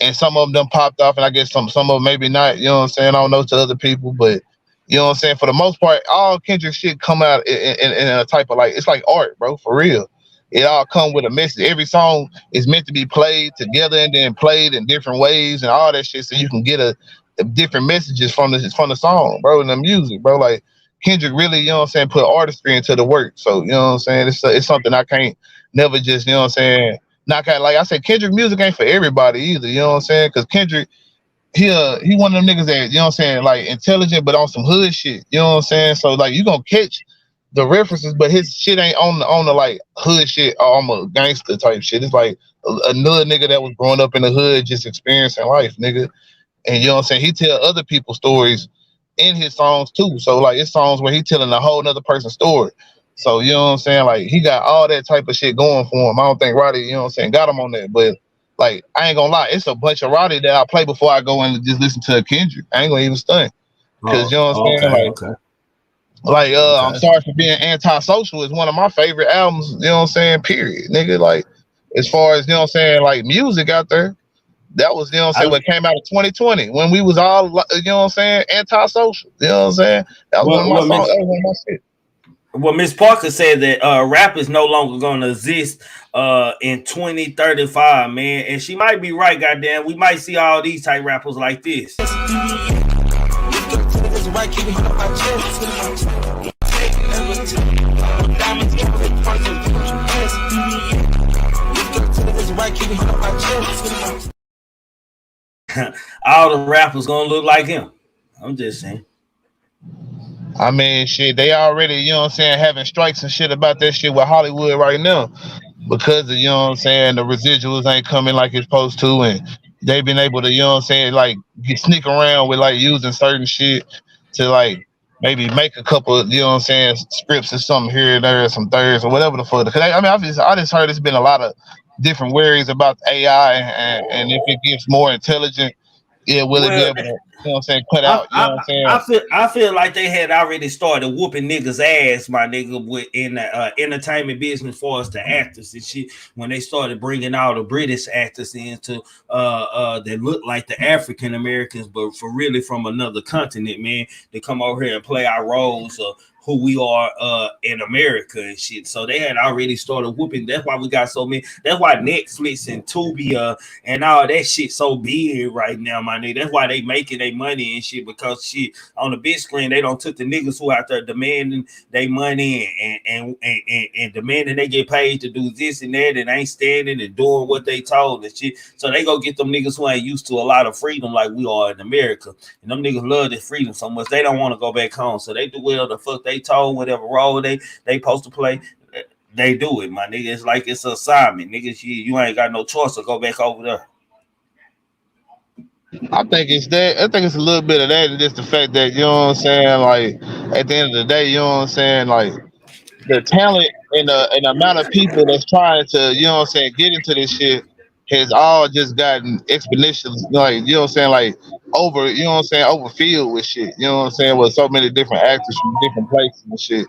H: and some of them done popped off, and I guess some of them maybe not, you know what I'm saying, I don't know to other people, but you know what I'm saying, for the most part, all Kendrick shit come out in a type of like, it's like art, bro, for real. It all come with a message. Every song is meant to be played together and then played in different ways and all that shit, so you can get a different messages from the song, bro, and the music, bro. Like Kendrick really, you know what I'm saying, put artistry into the work. So, you know what I'm saying, it's something I can't never just, you know what I'm saying, not kind of, like I said, Kendrick music ain't for everybody either, you know what I'm saying, because Kendrick, he one of them niggas that, you know what I'm saying, like intelligent but on some hood shit, you know what I'm saying, so like you gonna catch the references, but his shit ain't on the like hood shit, I'm a gangster type shit. It's like another nigga that was growing up in the hood just experiencing life, nigga. And you know what I'm saying, he tell other people's stories in his songs too. So like it's songs where he telling a whole nother person's story. So you know what I'm saying, like he got all that type of shit going for him. I don't think Roddy, you know what I'm saying, got him on that. But like I ain't gonna lie, it's a bunch of Roddy that I play before I go and just listen to a Kendrick. I ain't gonna even stunt. Cause you know what I'm saying? I'm Sorry for Being Antisocial is one of my favorite albums, you know what I'm saying, period. Nigga, like as far as, you know what I'm saying, like music out there. That was, you know what I'm saying, what came out of 2020 when we was all, you know what I'm saying, antisocial. You know what I'm saying? That was one of my songs. That was one of my shit.
F: Well, Miss Parker said that rap is no longer going to exist in 2035, man, and she might be right. Goddamn, we might see all these type rappers like this. All the rappers gonna look like him. I'm just saying.
H: I mean, shit, they already, you know what I'm saying, having strikes and shit about that shit with Hollywood right now because of, you know what I'm saying, the residuals ain't coming like it's supposed to, and they've been able to, you know what I'm saying, like sneak around with like using certain shit to like maybe make a couple of, you know what I'm saying, scripts or something here and there, some thirds or whatever the fuck. Because I mean, I just heard there's been a lot of different worries about AI and if it gets more intelligent, yeah, will it be
F: Well,
H: able to, you know what I'm saying, cut out, you know what I'm saying?
F: I feel like they had already started whooping niggas ass, my nigga, with in the entertainment business for us the actors and shit. When they started bringing all the British actors into that look like the African Americans, but for really from another continent, man, to come over here and play our roles of who we are in America and shit. So they had already started whooping. That's why we got so many. That's why Netflix and Tubi and all that shit so big right now, my nigga. That's why they making their money and shit, because shit on the big screen they don't took the niggas who out there demanding their money and demanding they get paid to do this and that and ain't standing and doing what they told and shit. So they go get them niggas who ain't used to a lot of freedom like we are in America. And them niggas love this freedom so much they don't want to go back home. So they do whatever the fuck they told, whatever role they supposed to play. They do it, my nigga. It's like it's an assignment, niggas. You ain't got no choice to go back over there.
H: I think it's that. I think it's a little bit of that, and just the fact that, you know what I'm saying, like at the end of the day, you know what I'm saying, like the talent and the amount of people that's trying to, you know what I'm saying, get into this shit has all just gotten exponentially, like, you know what I'm saying, like over, you know what I'm saying, overfilled with shit, you know what I'm saying, with so many different actors from different places and shit.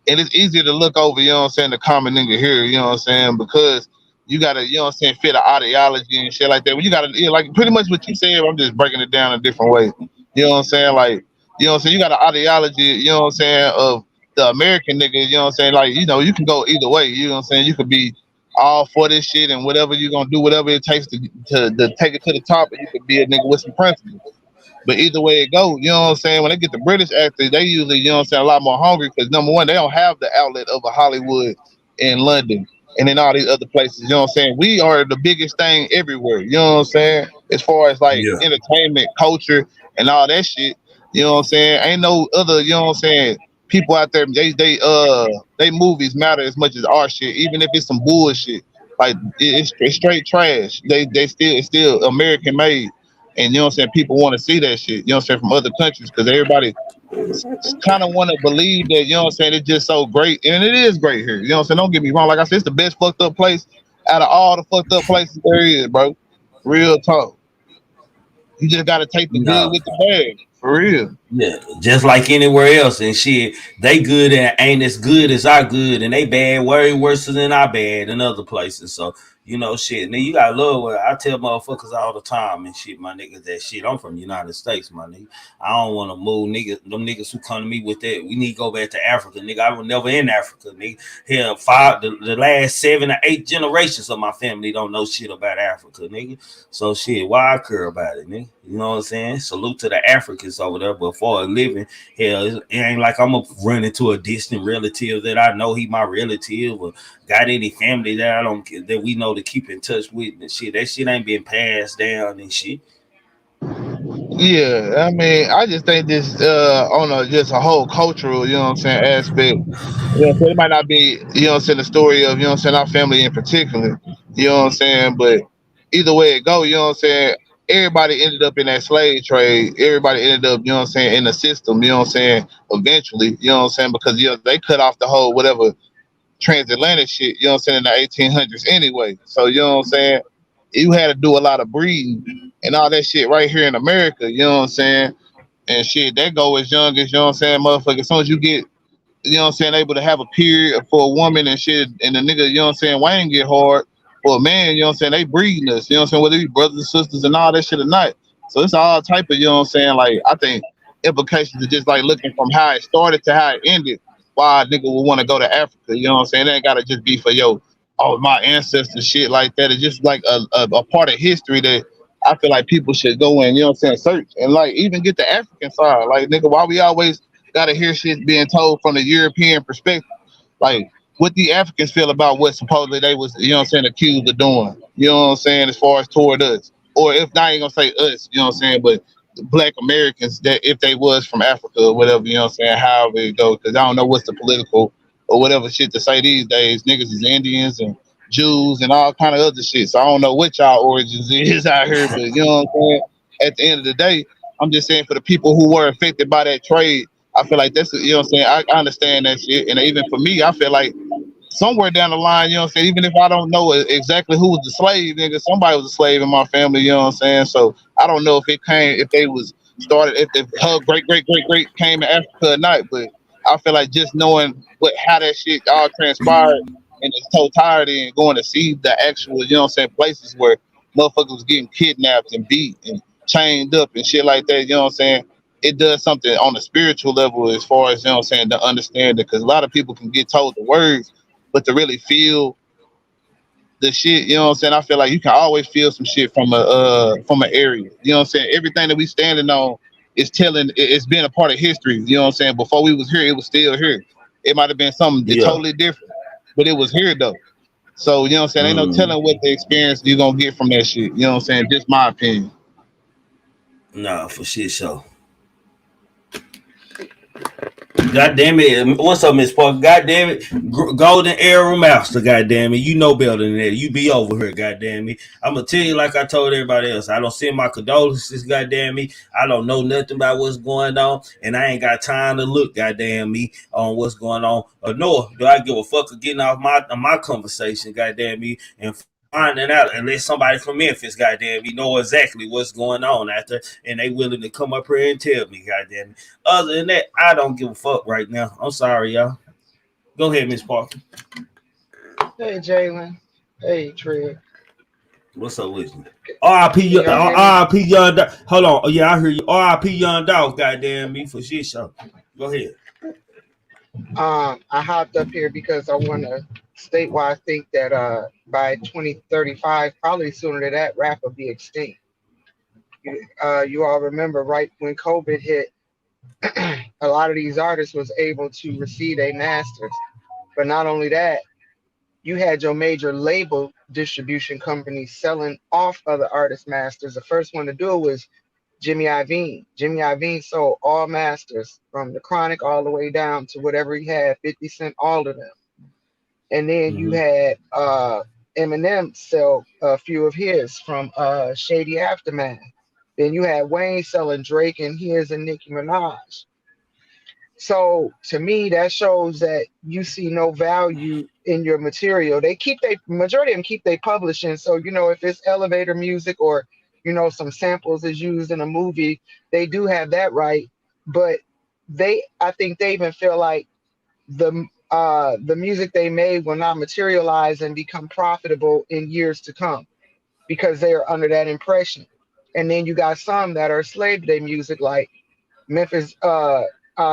H: And it's easier to look over, you know what I'm saying, the common nigga here, you know what I'm saying, because you gotta, you know what I'm saying, fit an ideology and shit like that. When you gotta, you know, like pretty much what you said, I'm just breaking it down a different way. You know what I'm saying? Like, you know what I'm saying, you got an ideology, you know what I'm saying, of the American nigga, you know what I'm saying? Like, you know, you can go either way, you know what I'm saying? You could be all for this shit and whatever you're gonna do, whatever it takes to take it to the top, and you could be a nigga with some principles. But either way it go, you know what I'm saying? When they get the British actors, they usually, you know what I'm saying, a lot more hungry because number one, they don't have the outlet of a Hollywood in London and in all these other places. You know what I'm saying? We are the biggest thing everywhere. You know what I'm saying? As far as like
F: Yeah.
H: entertainment, culture, and all that shit. You know what I'm saying? Ain't no other, you know what I'm saying, people out there, they movies matter as much as our shit, even if it's some bullshit. Like it's straight trash. It's still American made. And you know what I'm saying, people want to see that shit, you know what I'm saying, from other countries, because everybody kind of want to believe that, you know what I'm saying, it's just so great. And it is great here. You know what I'm saying? Don't get me wrong. Like I said, it's the best fucked up place out of all the fucked up places there is, bro. Real talk. You just gotta take the good
F: No.
H: with the bad. For real.
F: Yeah, just like anywhere else and shit. They good and ain't as good as our good, and they bad way worse than our bad in other places. So you know, shit. And then you gotta love what I tell motherfuckers all the time and shit, my niggas. That shit, I'm from the United States, my nigga. I don't want to move niggas. Them niggas who come to me with that, we need to go back to Africa, nigga. I was never in Africa, nigga. Hell, the last 7 or 8 generations of my family don't know shit about Africa, nigga. So shit, why I care about it, nigga? You know what I'm saying? Salute to the Africans over there, but for a living, hell, it ain't like I'm gonna run into a distant relative that I know he my relative or got any family that I don't that we know to keep in touch with and shit. That shit ain't been passed down and shit.
H: Yeah, I mean, I just think this on a just a whole cultural, you know what I'm saying, aspect. You know, so it might not be, you know what I'm saying, the story of, you know what I'm saying, our family in particular, you know what I'm saying, but either way it go, you know what I'm saying, everybody ended up in that slave trade. Everybody ended up, you know what I'm saying, in the system, you know what I'm saying, eventually, you know what I'm saying, because, you know, they cut off the whole whatever transatlantic shit, you know what I'm saying, in the 1800s anyway. So, you know what I'm saying, you had to do a lot of breeding and all that shit right here in America, you know what I'm saying? And shit, that go as young as, you know what I'm saying, motherfucker, as soon as you get, you know what I'm saying, able to have a period for a woman and shit, and the nigga, you know what I'm saying, Wayne get hard for a man, you know what I'm saying, they breeding us, you know what I'm saying, whether it be brothers and sisters and all that shit at night. So it's all type of, you know what I'm saying, like, I think implications are just like looking from how it started to how it ended. why a nigga would want to go to Africa. You know what I'm saying? It ain't gotta just be for my ancestors, shit like that. It's just like a part of history that I feel like people should go in, you know what I'm saying, search and like even get the African side. Like nigga, why we always gotta hear shit being told from the European perspective? Like what the Africans feel about what supposedly they was, you know what I'm saying, accused of doing. You know what I'm saying, as far as toward us. Or if not, I ain't gonna say us, you know what I'm saying, but black Americans that if they was from Africa or whatever, you know what I'm saying, however it goes, because I don't know what's the political or whatever shit to say these days. Niggas is Indians and Jews and all kind of other shit. So I don't know what y'all origins is out here, but you know what I'm saying? At the end of the day, I'm just saying for the people who were affected by that trade, I feel like that's, you know what I'm saying, I understand that shit. And even for me, I feel like somewhere down the line, you know what I'm saying, even if I don't know exactly who was the slave, nigga, somebody was a slave in my family, you know what I'm saying? So I don't know if they was started, if her great came to Africa or not, but I feel like just knowing how that shit all transpired in its totality and going to see the actual, you know what I'm saying, places where motherfuckers was getting kidnapped and beat and chained up and shit like that, you know what I'm saying? It does something on a spiritual level as far as, you know what I'm saying, to understand it, because a lot of people can get told the words, but to really feel the shit, you know what I'm saying, I feel like you can always feel some shit from an area. You know what I'm saying? Everything that we standing on is it's been a part of history, you know what I'm saying? Before we was here, it was still here. It might have been something
F: Yeah.
H: totally different, but it was here though. So, you know what I'm saying? Ain't no
F: Mm.
H: telling what the experience you're gonna get from that shit. You know what I'm saying? Just my opinion.
F: Nah, for shit show. God damn it. What's up, Miss Parker? God damn it. Golden Arrow Master, god damn it. You know better than that. You be over here, god damn it. I'm gonna tell you like I told everybody else. I don't send my condolences, god damn me. I don't know nothing about what's going on, and I ain't got time to look, god damn me, on what's going on. Nor do I give a fuck of getting off my conversation, god damn me, and finding out unless somebody from Memphis, goddamn, me know exactly what's going on after, and they willing to come up here and tell me, goddamn me. Other than that, I don't give a fuck right now. I'm sorry, y'all. Go ahead, Miss Parker.
I: Hey, Jalen. Hey, Trig.
F: What's up with you? R.I.P. Young Dog. Hold on. Oh, yeah, I hear you. R.I.P. Young Dog, goddamn me, for shit show. Go ahead.
I: I hopped up here because I want to state why I think that by 2035, probably sooner than that, rap will be extinct. You all remember right when COVID hit, a lot of these artists was able to receive a masters. But not only that, you had your major label distribution companies selling off other artists' masters. The first one to do it was Jimmy Iovine. Jimmy Iovine sold all masters from the Chronic all the way down to whatever he had, 50 Cent, all of them. And then you had Eminem sell a few of his from Shady Aftermath. Then you had Wayne selling Drake and his and Nicki Minaj. So to me, that shows that you see no value in your material. Majority of them keep they publishing. So, if it's elevator music or, some samples is used in a movie, they do have that right. But I think they even feel like the music they made will not materialize and become profitable in years to come because they are under that impression. And then you got some that are slave to their music, like Memphis,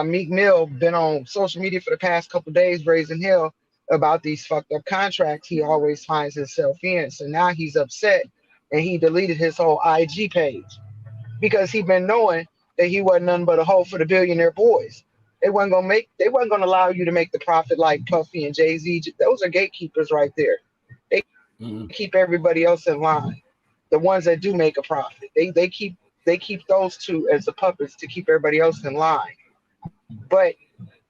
I: Meek Mill been on social media for the past couple of days raising hell about these fucked up contracts he always finds himself in. So now he's upset and he deleted his whole IG page because he been knowing that he wasn't nothing but a hoe for the billionaire boys. They wasn't gonna allow you to make the profit like Puffy and Jay-Z. Those are gatekeepers right there. They keep everybody else in line. The ones that do make a profit, they keep those two as the puppets to keep everybody else in line. But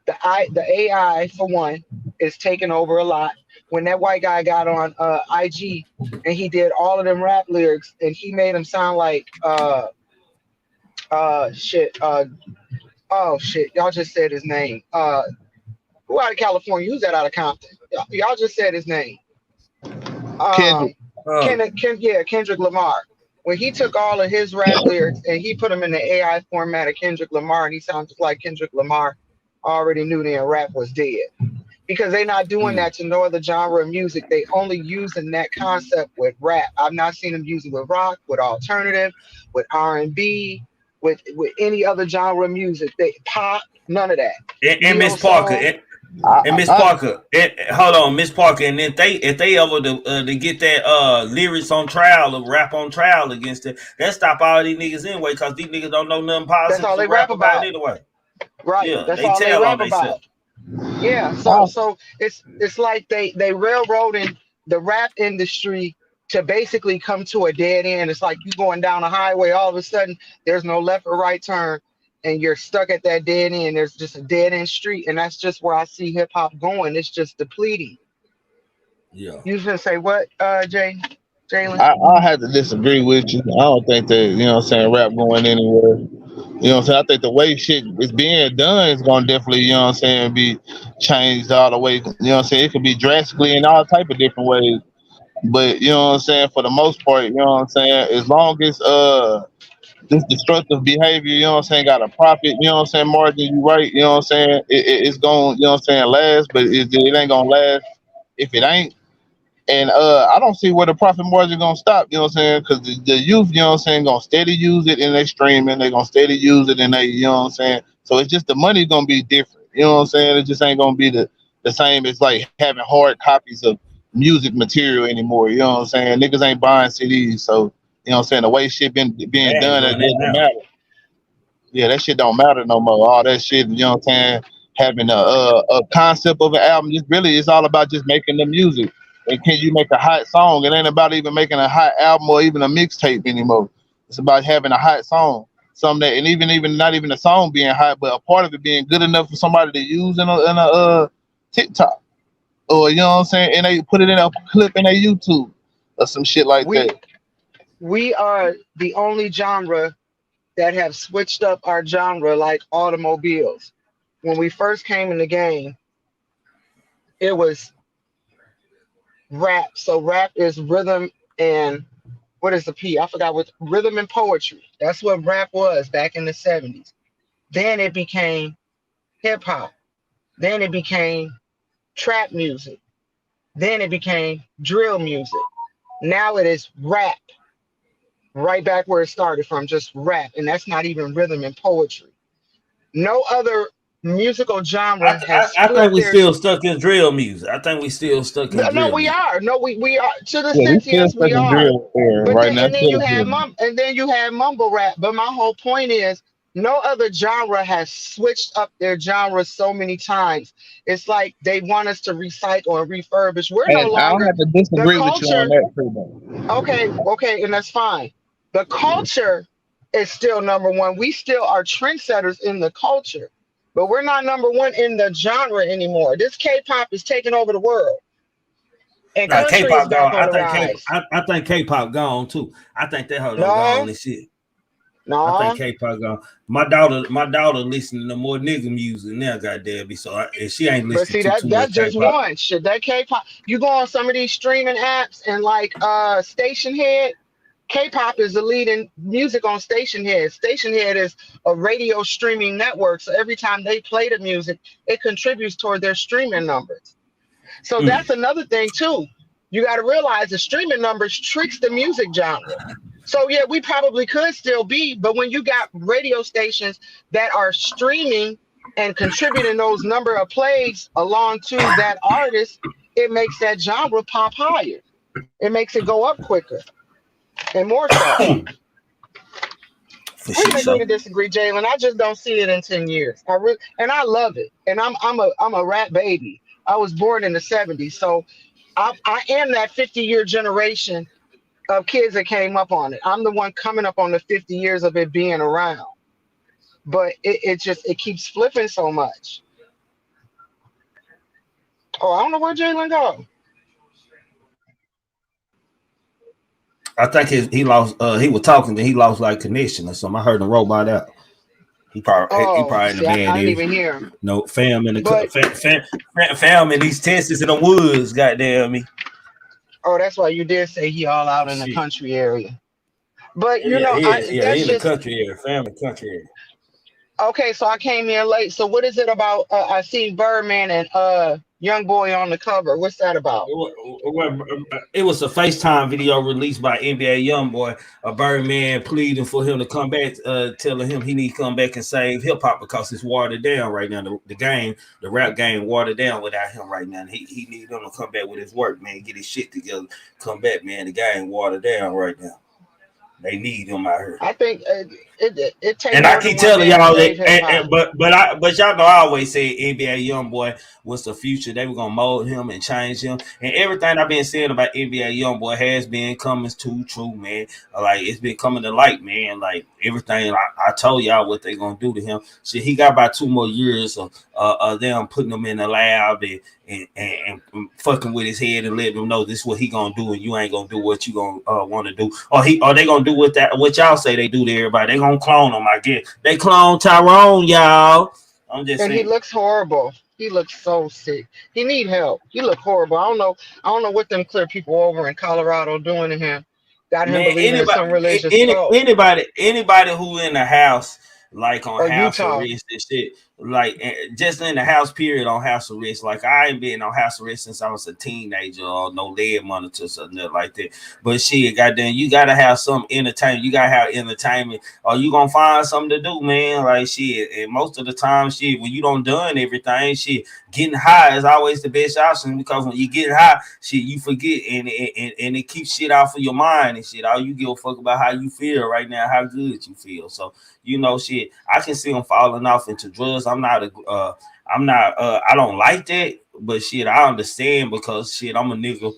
I: the AI for one is taking over a lot. When that white guy got on IG and he did all of them rap lyrics and he made them sound like y'all just said his name. Who out of California? Who's that out of Compton? Y'all just said his name. Kendrick Lamar. When he took all of his rap lyrics and he put them in the AI format of Kendrick Lamar, and he sounds just like Kendrick Lamar, I already knew then rap was dead. Because they're not doing that to no other genre of music. They only using that concept with rap. I've not seen them use it with rock, with alternative, with R&B, with any other genre of music. They pop, none of that.
F: And Miss Parker, And Miss Parker, hold on, Miss Parker, and if they ever to get that lyrics on trial or rap on trial against it, that stop all these niggas anyway, because these niggas don't know nothing positive
I: That's all
F: to
I: they
F: rap
I: rap about.
F: anyway.
I: Right.
F: Yeah,
I: That's
F: they
I: all they
F: tell on
I: rap about.
F: themselves.
I: Yeah. So it's like they railroading the rap industry to basically come to a dead end. It's like you going down a highway, all of a sudden there's no left or right turn, and you're stuck at that dead end. There's just a dead end street, and that's just where I see hip hop going. It's just depleting.
F: Yeah.
I: You was gonna say what, Jalen?
H: I had to disagree with you. I don't think that, you know what I'm saying, rap going anywhere. You know what I'm saying? I think the way shit is being done is gonna definitely, you know what I'm saying, be changed all the way. You know what I'm saying? It could be drastically in all type of different ways. But you know what I'm saying, for the most part, you know what I'm saying, as long as this destructive behavior, you know what I'm saying, got a profit, you know what I'm saying, margin, you right, you know what I'm saying, it's going, you know what I'm saying, last, but it ain't gonna last if it ain't. And I don't see where the profit margin gonna stop, you know what I'm saying? Because the youth, you know what I'm saying, gonna steady use it in their streaming, they gonna steady use it in they, you know what I'm saying? So it's just the money gonna be different. You know what I'm saying? It just ain't gonna be the same as like having hard copies of music material anymore. You know what I'm saying? Niggas ain't buying CDs, so you know what I'm saying, the way shit being
F: They ain't
H: done, it
F: doing that
H: doesn't
F: now.
H: matter. Yeah, that shit don't matter no more. All that shit, you know what I'm saying? Having a concept of an album, just really, it's all about just making the music. And can you make a hot song? It ain't about even making a hot album or even a mixtape anymore. It's about having a hot song, something that, and even not even a song being hot, but a part of it being good enough for somebody to use in a TikTok, or you know what I'm saying, and they put it in a clip in a YouTube or some shit like
I: We
H: that.
I: we are the only genre that have switched up our genre like automobiles. When we first came in the game, it was rap. So rap is rhythm and what is the P? I forgot what rhythm and poetry. That's what rap was back in the 70s. Then it became hip hop. Then it became trap music. Then it became drill music. Now it is rap. Right back where it started from, just rap. And that's not even rhythm and poetry. No other musical genre has
F: I
I: split
F: think we
I: their.
F: still stuck in drill music. I think we still stuck in
I: No,
F: drill
I: we
F: music.
I: are. No, we are. To the
H: Yeah, we
I: sense,
H: still
I: yes,
H: stuck
I: we
H: in
I: are.
H: drill era
I: But
H: right
I: then,
H: now.
I: and then
H: Still
I: you had
H: drill.
I: mumble rap. But my whole point is, no other genre has switched up their genre so many times. It's like they want us to recycle and refurbish. We're no
H: And I don't
I: longer
H: have to
I: the
H: disagree with you on
I: culture.
H: that, Freedom.
I: Okay, and that's fine. The culture is still number one. We still are trendsetters in the culture, but we're not number one in the genre anymore. This K-pop is taking over the world, and
F: Nah,
I: country is
F: K-pop
I: back
F: gone.
I: on the rise.
F: I think K-pop gone too. I think that hoe done
I: No,
F: gone and shit. I think
I: no.
F: K-pop gone. My daughter listening to more nigga music now. Goddamn me, so and she ain't
I: But
F: listening
I: see
F: to
I: that
F: too
I: that's
F: much
I: just
F: K-pop.
I: one shit. That K-pop, you go on some of these streaming apps and like Station Head. K-pop is the leading music on Station Head. Station Head is a radio streaming network, so every time they play the music, it contributes toward their streaming numbers. So that's another thing too. You got to realize the streaming numbers tricks the music genre. So yeah, we probably could still be, but when you got radio stations that are streaming and contributing those number of plays along to that artist, it makes that genre pop higher. It makes it go up quicker and more so.
F: For
I: We
F: shit
I: can agree
F: show.
I: to disagree, Jalen. I just don't see it in 10 years. And I love it. And I'm a rap baby. I was born in the 70s, so I am that 50-year generation of kids that came up on it. I'm the one coming up on the 50 years of it being around. But it keeps flipping so much. Oh, I don't know where Jalen go.
F: I think he lost. He was talking, then he lost like connection or something. I heard him robot out. He
I: Oh,
F: probably in the
I: see, I
F: bad
I: didn't
F: area.
I: even hear him.
F: No fam in
I: But
F: fam in these Texas in the woods. Goddamn me.
I: oh, that's why you did say he all out in the
F: Shit.
I: country area. But you
F: Yeah,
I: know,
F: he
I: that's
F: in the
I: just
F: country area. Fam in the country area.
I: okay. So I came in late. So what is it about? I see Birdman and Youngboy on the cover. What's that about?
F: It was a FaceTime video released by NBA Youngboy, a Birdman pleading for him to come back, telling him he need to come back and save hip hop because it's watered down right now. The rap game watered down without him right now. He need him to come back with his work, man. Get his shit together. Come back, man. The game watered down right now. They need him out here.
I: I think it takes.
F: And I keep telling y'all that, but y'all know I always say NBA Youngboy was the future. They were gonna mold him and change him, and everything I've been saying about NBA Youngboy has been coming to true, man. Like it's been coming to light, man. Like everything I told y'all what they gonna do to him. Shit, he got about 2 more years of them putting him in the lab and fucking with his head and letting him know this is what he gonna do, and you ain't gonna do what you gonna want to do, or they gonna do what y'all say they do to everybody. They gonna clone him, I guess. They clone Tyrone, y'all. I'm just saying.
I: He looks horrible. He looks so sick. He need help. He look horrible. I don't know what them clear people over in Colorado doing to him. Got him believing in some religious cult.
F: Anybody who in the house, like on
I: or
F: house
I: Utah.
F: arrest and shit, like just in the house period on house arrest. Like I ain't been on house arrest since I was a teenager, or no lead monitors or nothing like that. But shit, goddamn, you gotta have some entertainment. You gotta have entertainment, or you gonna find something to do, man. Like shit, and most of the time, shit, when you don't done everything, shit, getting high is always the best option, because when you get high, shit, you forget and it keeps shit off of your mind and shit. All you give a fuck about how you feel right now, how good you feel. So you know, shit, I can see them falling off into drugs. I don't like that, but shit, I understand, because shit, I'm a nigga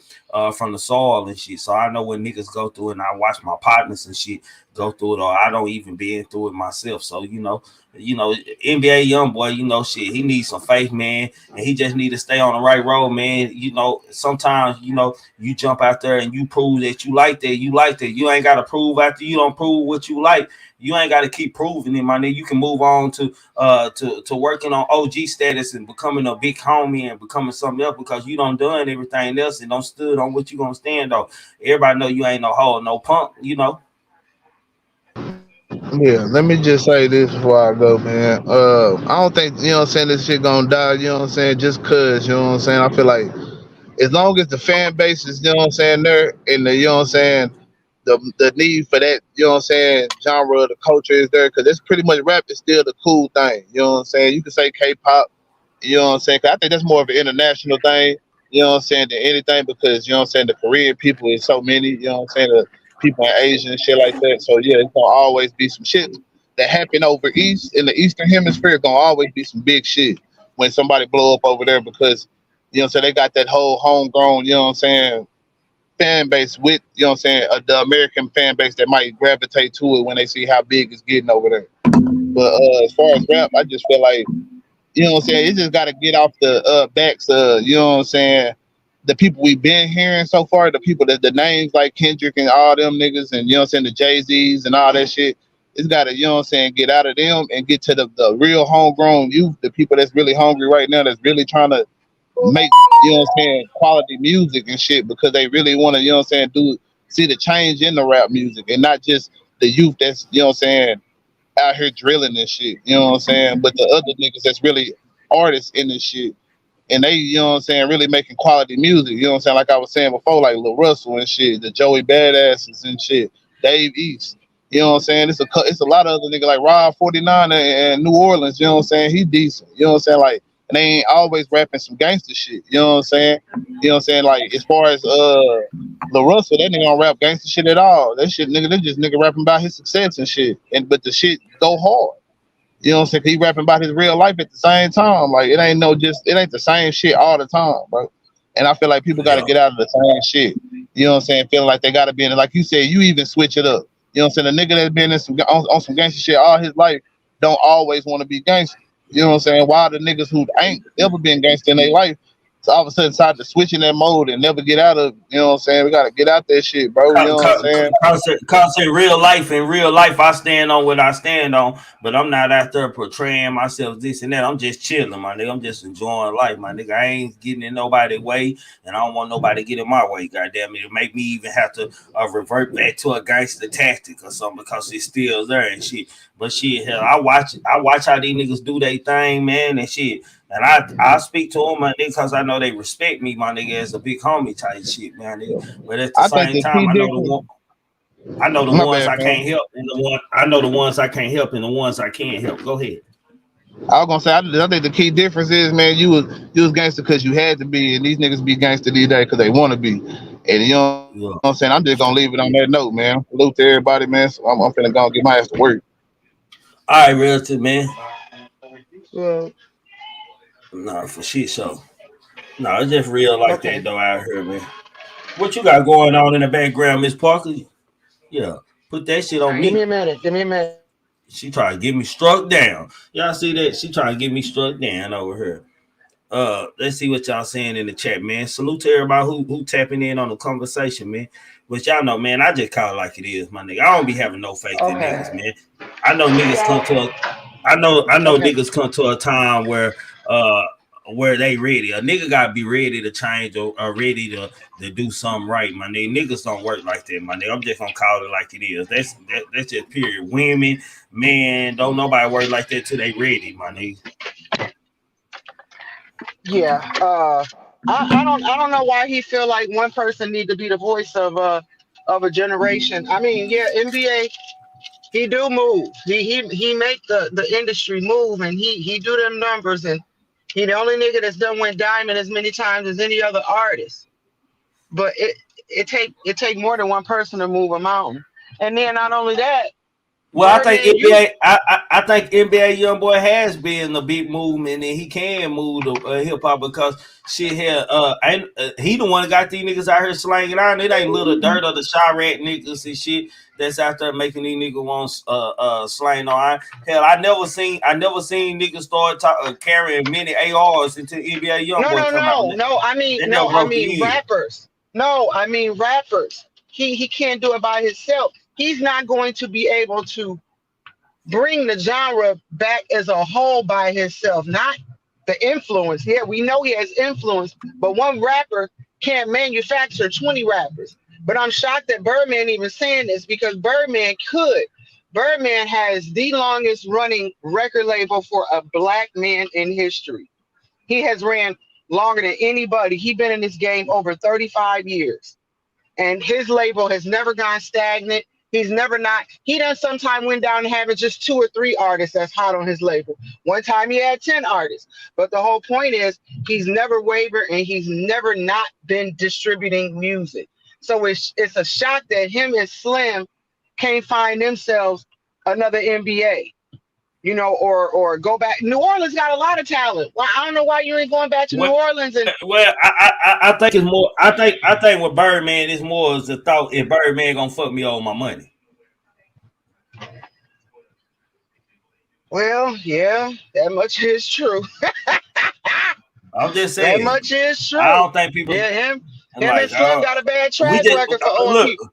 F: from the soil and shit, so I know what niggas go through, and I watch my partners and shit go through it, or I don't even been through it myself. So you know, NBA Youngboy, you know, shit, he needs some faith, man, and he just need to stay on the right road, man. You know, sometimes, you know, you jump out there and you prove that you like that. You ain't got to prove after you don't prove what you like. You ain't got to keep proving it, my nigga. You can move on to working on OG status and becoming a big homie and becoming something else, because you done everything else and don't stood on what you gonna stand on. Everybody know you ain't no hoe, no punk, you know.
H: Yeah, let me just say this before I go, man. I don't think, you know what I'm saying, this shit gonna die, you know what I'm saying, just cause, you know what I'm saying. I feel like as long as the fan base is, you know what I'm saying, there, and the, you know what I'm saying, the need for that, you know what I'm saying, genre, the culture is there, because it's pretty much rap is still the cool thing, you know what I'm saying. You can say K-pop, you know what I'm saying, 'cause I think that's more of an international thing, you know what I'm saying, than anything, because, you know what I'm saying, the Korean people is so many, you know what I'm saying, the people in Asia and shit like that. So yeah, it's gonna always be some shit that happen over east in the Eastern Hemisphere. Gonna always be some big shit when somebody blow up over there, because you know what I'm saying, they got that whole homegrown, you know what I'm saying, fan base with, you know what I'm saying, the American fan base that might gravitate to it when they see how big it's getting over there. But as far as rap, I just feel like, you know what I'm saying, it just got to get off the backs of, you know what I'm saying, the people we've been hearing so far, the people that the names like Kendrick and all them niggas, and you know what I'm saying, the Jay-Z's and all that shit. It's got to, you know what I'm saying, get out of them and get to the real homegrown youth, the people that's really hungry right now, that's really trying to make, you know what I'm saying, quality music and shit, because they really want to, you know what I'm saying, see the change in the rap music, and not just the youth that's, you know what I'm saying, out here drilling this shit, you know what I'm saying, but the other niggas that's really artists in this shit, and they, you know what I'm saying, really making quality music, you know what I'm saying, like I was saying before, like Lil Russell and shit, the Joey Badasses and shit, Dave East, you know what I'm saying, it's a lot of other niggas like Rob 49 and New Orleans, you know what I'm saying, he decent, you know what I'm saying, like, and they ain't always rapping some gangster shit, you know what I'm saying, like, as far as Lil Russell, that nigga don't rap gangster shit at all, that shit, nigga, they just nigga rapping about his success and shit, but the shit go hard. You know what I'm saying? He rapping about his real life at the same time. Like, it ain't the same shit all the time, bro. And I feel like people got to get out of the same shit. You know what I'm saying? Feeling like they got to be in it. Like you said, you even switch it up. You know what I'm saying? The nigga that's been in on some gangster shit all his life don't always want to be gangster. You know what I'm saying? While the niggas who ain't ever been gangster in their life, so all of a sudden decide to switch in that mode and never get out of, you know what I'm saying? We got to get out that shit, bro. You know what I'm saying?
F: Cause in real life, I stand on what I stand on, but I'm not out there portraying myself this and that. I'm just chilling, my nigga. I'm just enjoying life, my nigga. I ain't getting in nobody's way, and I don't want nobody to get in my way. Goddamn it, it make me even have to revert back to a gangster tactic or something, because it's still there and shit. But shit, hell, I watch how these niggas do their thing, man, and shit. And I speak to them, my nigga, because I know they respect me, my nigga, as a big homie type shit, man. Nigga. But at the
H: I think
F: same
H: the
F: time,
H: key difference.
F: I know the
H: My
F: ones
H: bad,
F: I
H: bro.
F: can't help, and I know the ones I can't help, and the ones I can help. Go ahead.
H: I was gonna say, I think the key difference is, man, you was gangster because you had to be, and these niggas be gangster these days because they want to be. And you know
F: Yeah.
H: what I'm saying? I'm just gonna leave it on that note, man. Salute to everybody, man. So I'm finna go get my ass to work.
F: All right, relative, man.
I: Well,
F: No, for shit show. No, it's just real like that
I: okay.
F: though out here, man. What you got going on in the background, Miss Parker? Yeah, put that shit on
I: Give me
F: me.
I: a minute. Give me a minute.
F: She trying to get me struck down. Y'all see that? She trying to get me struck down over here. Let's see what y'all saying in the chat, man. Salute to everybody who tapping in on the conversation, man. But y'all know, man, I just call it like it is, my nigga. I don't be having no faith in
I: Okay.
F: niggas, man. I know niggas come to I know
I: Okay.
F: niggas come to a time where they ready. A nigga gotta be ready to change or ready to do something right, my nigga. Niggas don't work like that, my nigga. I'm just gonna call it like it is. That's just period. Women, man, don't nobody work like that till they ready, my nigga.
I: Yeah. I don't know why he feel like one person need to be the voice of a generation. I mean, yeah, NBA, he do move. He make the industry move, and he do them numbers, and he the only nigga that's done went diamond as many times as any other artist. But it take more than one person to move a mountain. And then not only that,
F: Well, I think
I: Birdman, you
F: NBA. I think NBA Youngboy has been a big movement, and he can move the hip hop because shit here. He the one that got these niggas out here slanging out. It ain't little dirt or the Chirac niggas and shit that's out there making these niggas want slang on. Hell, I never seen niggas start carrying many ARs until NBA Youngboy come out. That never
I: I
F: broke the
I: mean
F: year.
I: rappers. No, I mean rappers. He can't do it by himself. He's not going to be able to bring the genre back as a whole by himself, not the influence. Yeah, we know he has influence, but one rapper can't manufacture 20 rappers. But I'm shocked that Birdman even saying this because Birdman could. Birdman has the longest running record label for a black man in history. He has ran longer than anybody. He's been in this game over 35 years. And his label has never gone stagnant. He done sometime went down and having just 2 or 3 artists that's hot on his label. One time he had 10 artists. But the whole point is he's never wavered and he's never not been distributing music. So it's a shock that him and Slim can't find themselves another NBA. You know, or go back. New Orleans got a lot of talent. Well, I don't know why you ain't going back to New Orleans. And
F: Well, I think it's more. I think with Birdman, it's more as a thought. If Birdman gonna fuck me over my money.
I: well, yeah, that much is true.
F: I'm just
I: That
F: saying.
I: much is true.
F: I don't think people.
I: Yeah, him
F: Like,
I: and Slim got a bad track record for owing people.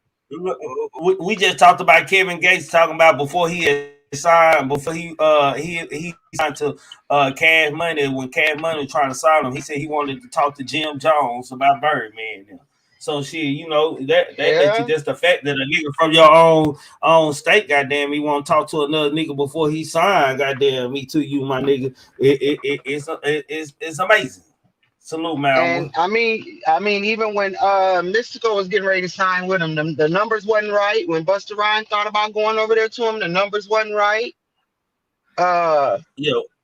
F: We just talked about Kevin Gates talking about before he had signed, before he signed to Cash Money. When Cash Money was trying to sign him, he said he wanted to talk to Jim Jones about Birdman. So shit, you know that just the fact that a nigga from your own state, goddamn, he want to talk to another nigga before he signed, goddamn, me to you, my nigga. It's amazing. Salute, man.
I: And I mean, even when Mystical was getting ready to sign with him, the numbers wasn't right. When Busta Rhymes thought about going over there to him, the numbers wasn't right.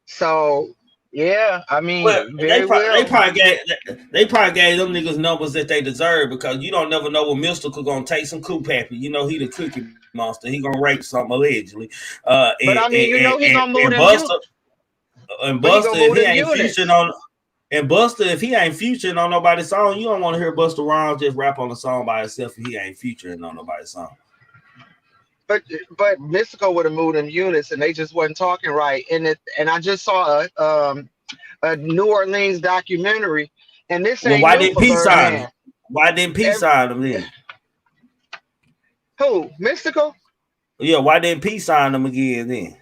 I: So yeah, I mean,
F: well,
I: very well.
F: They probably gave them niggas numbers that they deserve because you don't never know when Mystical gonna take some coop happy. You know he the cookie monster. He gonna rape something allegedly.
I: But I mean, you know he gonna move them units.
F: And Busta, if he ain't featuring on. And Busta, if he ain't featuring on nobody's song, you don't want to hear Busta Rhymes just rap on a song by himself if he ain't featuring on nobody's song.
I: But Mystical would have moved them units, and they just wasn't talking right. And I just saw a New Orleans documentary, and this ain't
F: why
I: new
F: didn't
I: for
F: P sign
I: Birdman.
F: him? Why didn't P sign him then?
I: Who? Mystical?
F: Yeah, why didn't P sign him again then?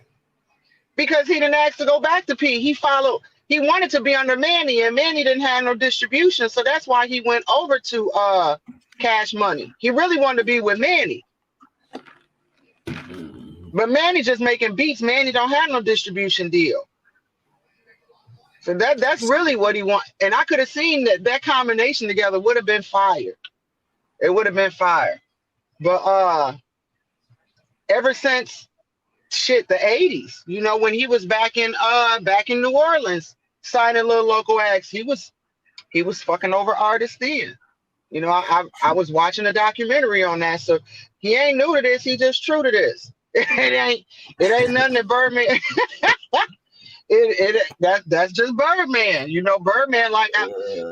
I: Because he didn't ask to go back to P. He wanted to be under Manny, and Manny didn't have no distribution, so that's why he went over to Cash Money. He really wanted to be with Manny. But Manny just making beats. Manny don't have no distribution deal. So that's really what he want. And I could have seen that combination together would have been fire. It would have been fire. But ever since shit the 80s, you know, when he was back in New Orleans signing little local acts, he was fucking over artists then. You know, I was watching a documentary on that, so he ain't new to this, he just true to this. It ain't nothing that Birdman that's just Birdman, you know. Birdman like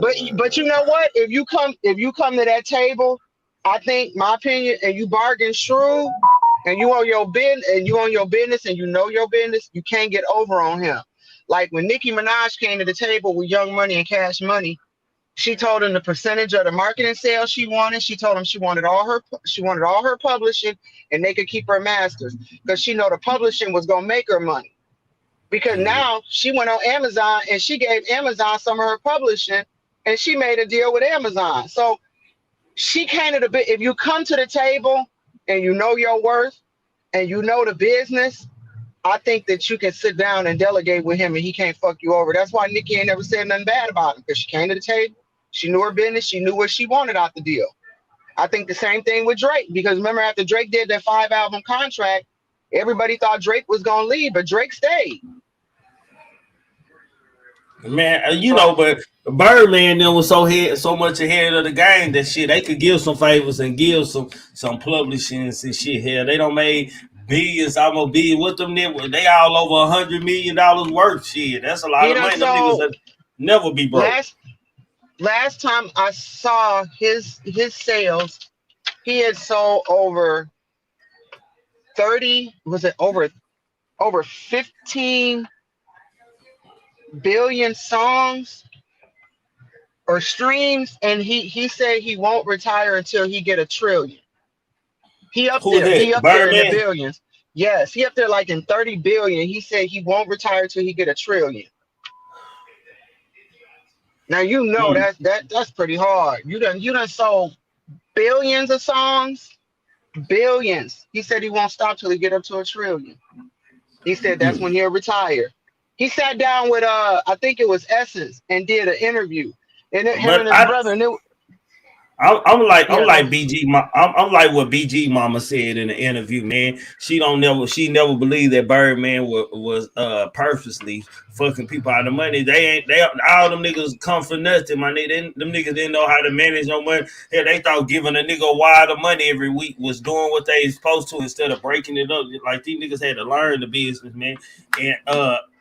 I: but you know what, if you come to that table, I think my opinion, and you bargain shrewd and you on your business and you know your business, you can't get over on him. Like when Nicki Minaj came to the table with Young Money and Cash Money, she told him the percentage of the marketing sales she wanted. She told him she wanted all her publishing, and they could keep her masters because she know the publishing was gonna make her money. Because now she went on Amazon and she gave Amazon some of her publishing, and she made a deal with Amazon. So she came to the bit. If you come to the table and you know your worth and you know the business, I think that you can sit down and delegate with him and he can't fuck you over. That's why Nicki ain't never said nothing bad about him, because she came to the table, she knew her business, she knew what she wanted out the deal. I think the same thing with Drake, because remember after Drake did that 5-album contract, everybody thought Drake was gonna leave, but Drake stayed.
F: Man, you know, but Birdman then was so much ahead of the game that shit they could give some favors and give some publishings and shit here. They don't made billions, almost billion with them. They all over $100 million worth. Shit, that's a lot of money. Them niggas that never be broke.
I: Last time I saw his sales, he had sold over 15 billion songs or streams, and he said he won't retire until he get 1 trillion. He up there in the billions. Yes, he up there like in 30 billion. He said he won't retire till he get 1 trillion. Now you know that's pretty hard. You done sold billions of songs, billions. He said he won't stop till he get up to 1 trillion. He said that's when he'll retire. He sat down with I think it was Essence and did an interview, and him and his brother. And
F: I'm like BG. I'm like what BG Mama said in the interview, man. She never believed that Birdman was purposely fucking people out of money. They all them niggas come for nothing, my nigga. Them niggas didn't know how to manage no money. Yeah, they thought giving a nigga a wad of money every week was doing what they supposed to instead of breaking it up. Like these niggas had to learn the business, man. And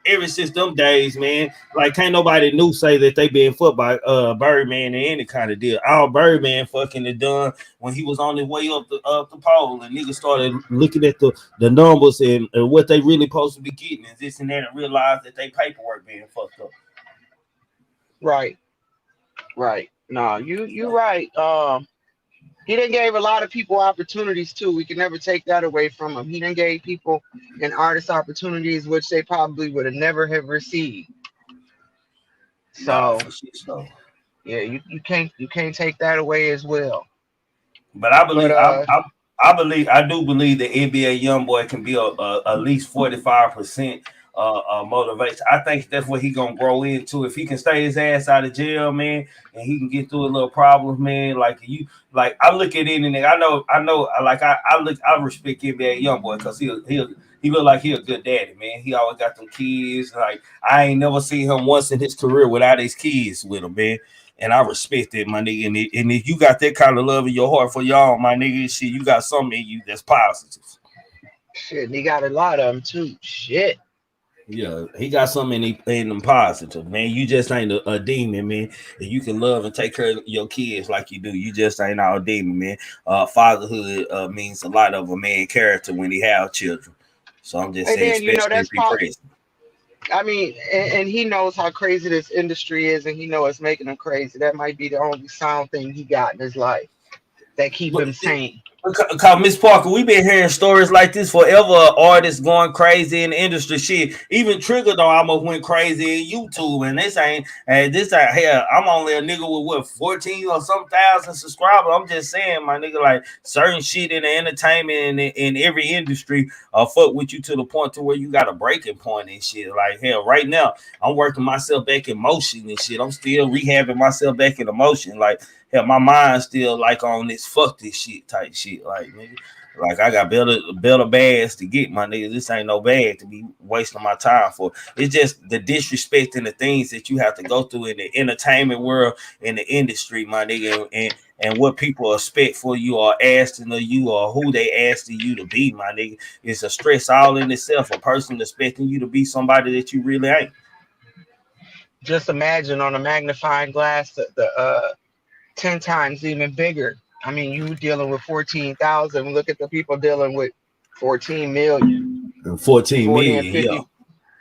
F: ever since them days, man, like can't nobody new say that they been fucked by Birdman in any kind of deal. All Birdman fucking it done when he was on his way up the pole, and niggas started looking at the numbers and what they really supposed to be getting and this and that, and realized that they paperwork being fucked up.
I: Right. No, you right. He done gave a lot of people opportunities too. We can never take that away from him. He done gave people and artists opportunities which they probably would have never have received. So yeah, you can't take that away as well.
F: But I believe I do believe that NBA Youngboy can be at least 45% motivation. I think that's what he gonna grow into if he can stay his ass out of jail, man, and he can get through a little problems, man. Like I look at it and I know. Like I respect NBA Youngboy because he look like he a good daddy, man. He always got them kids. Like I ain't never seen him once in his career without his kids with him, man. And I respect it, my nigga. And if you got that kind of love in your heart for y'all, my nigga, shit, you got something in you that's positive.
I: Shit, and he got a lot of them too. Shit.
F: Yeah, he got something in them positive, man. You just ain't a demon, man. And you can love and take care of your kids like you do. You just ain't all demon, man. Fatherhood means a lot of a man's character when he have children. So I'm just saying, especially if he present.
I: I mean, and he knows how crazy this industry is, and he knows it's making him crazy. That might be the only sound thing he got in his life that keep him sane.
F: Cause Miss Parker, we been hearing stories like this forever. Artists going crazy in the industry. Shit, even Trigger though almost went crazy in YouTube, and this ain't. And this ain't. Hell, I'm only a nigga with what 14 or some thousand subscribers. I'm just saying, my nigga, like certain shit in the entertainment and in every industry, fuck with you to the point to where you got a breaking point and shit. Like hell, right now I'm working myself back in motion and shit. I'm still rehabbing myself back in motion. Like hell, my mind's still like on this fuck this shit type shit. Like nigga, like I got better bags to get, my nigga. This ain't no bag to be wasting my time for. It's just the disrespect and the things that you have to go through in the entertainment world, in the industry, my nigga, and what people expect for you or asking of you or who they asking you to be, my nigga. It's a stress all in itself. A person expecting you to be somebody that you really ain't.
I: Just imagine on a magnifying glass the 10 times even bigger. I mean, you dealing with 14,000. Look at the people dealing with 14 million.
F: 14 million, 50,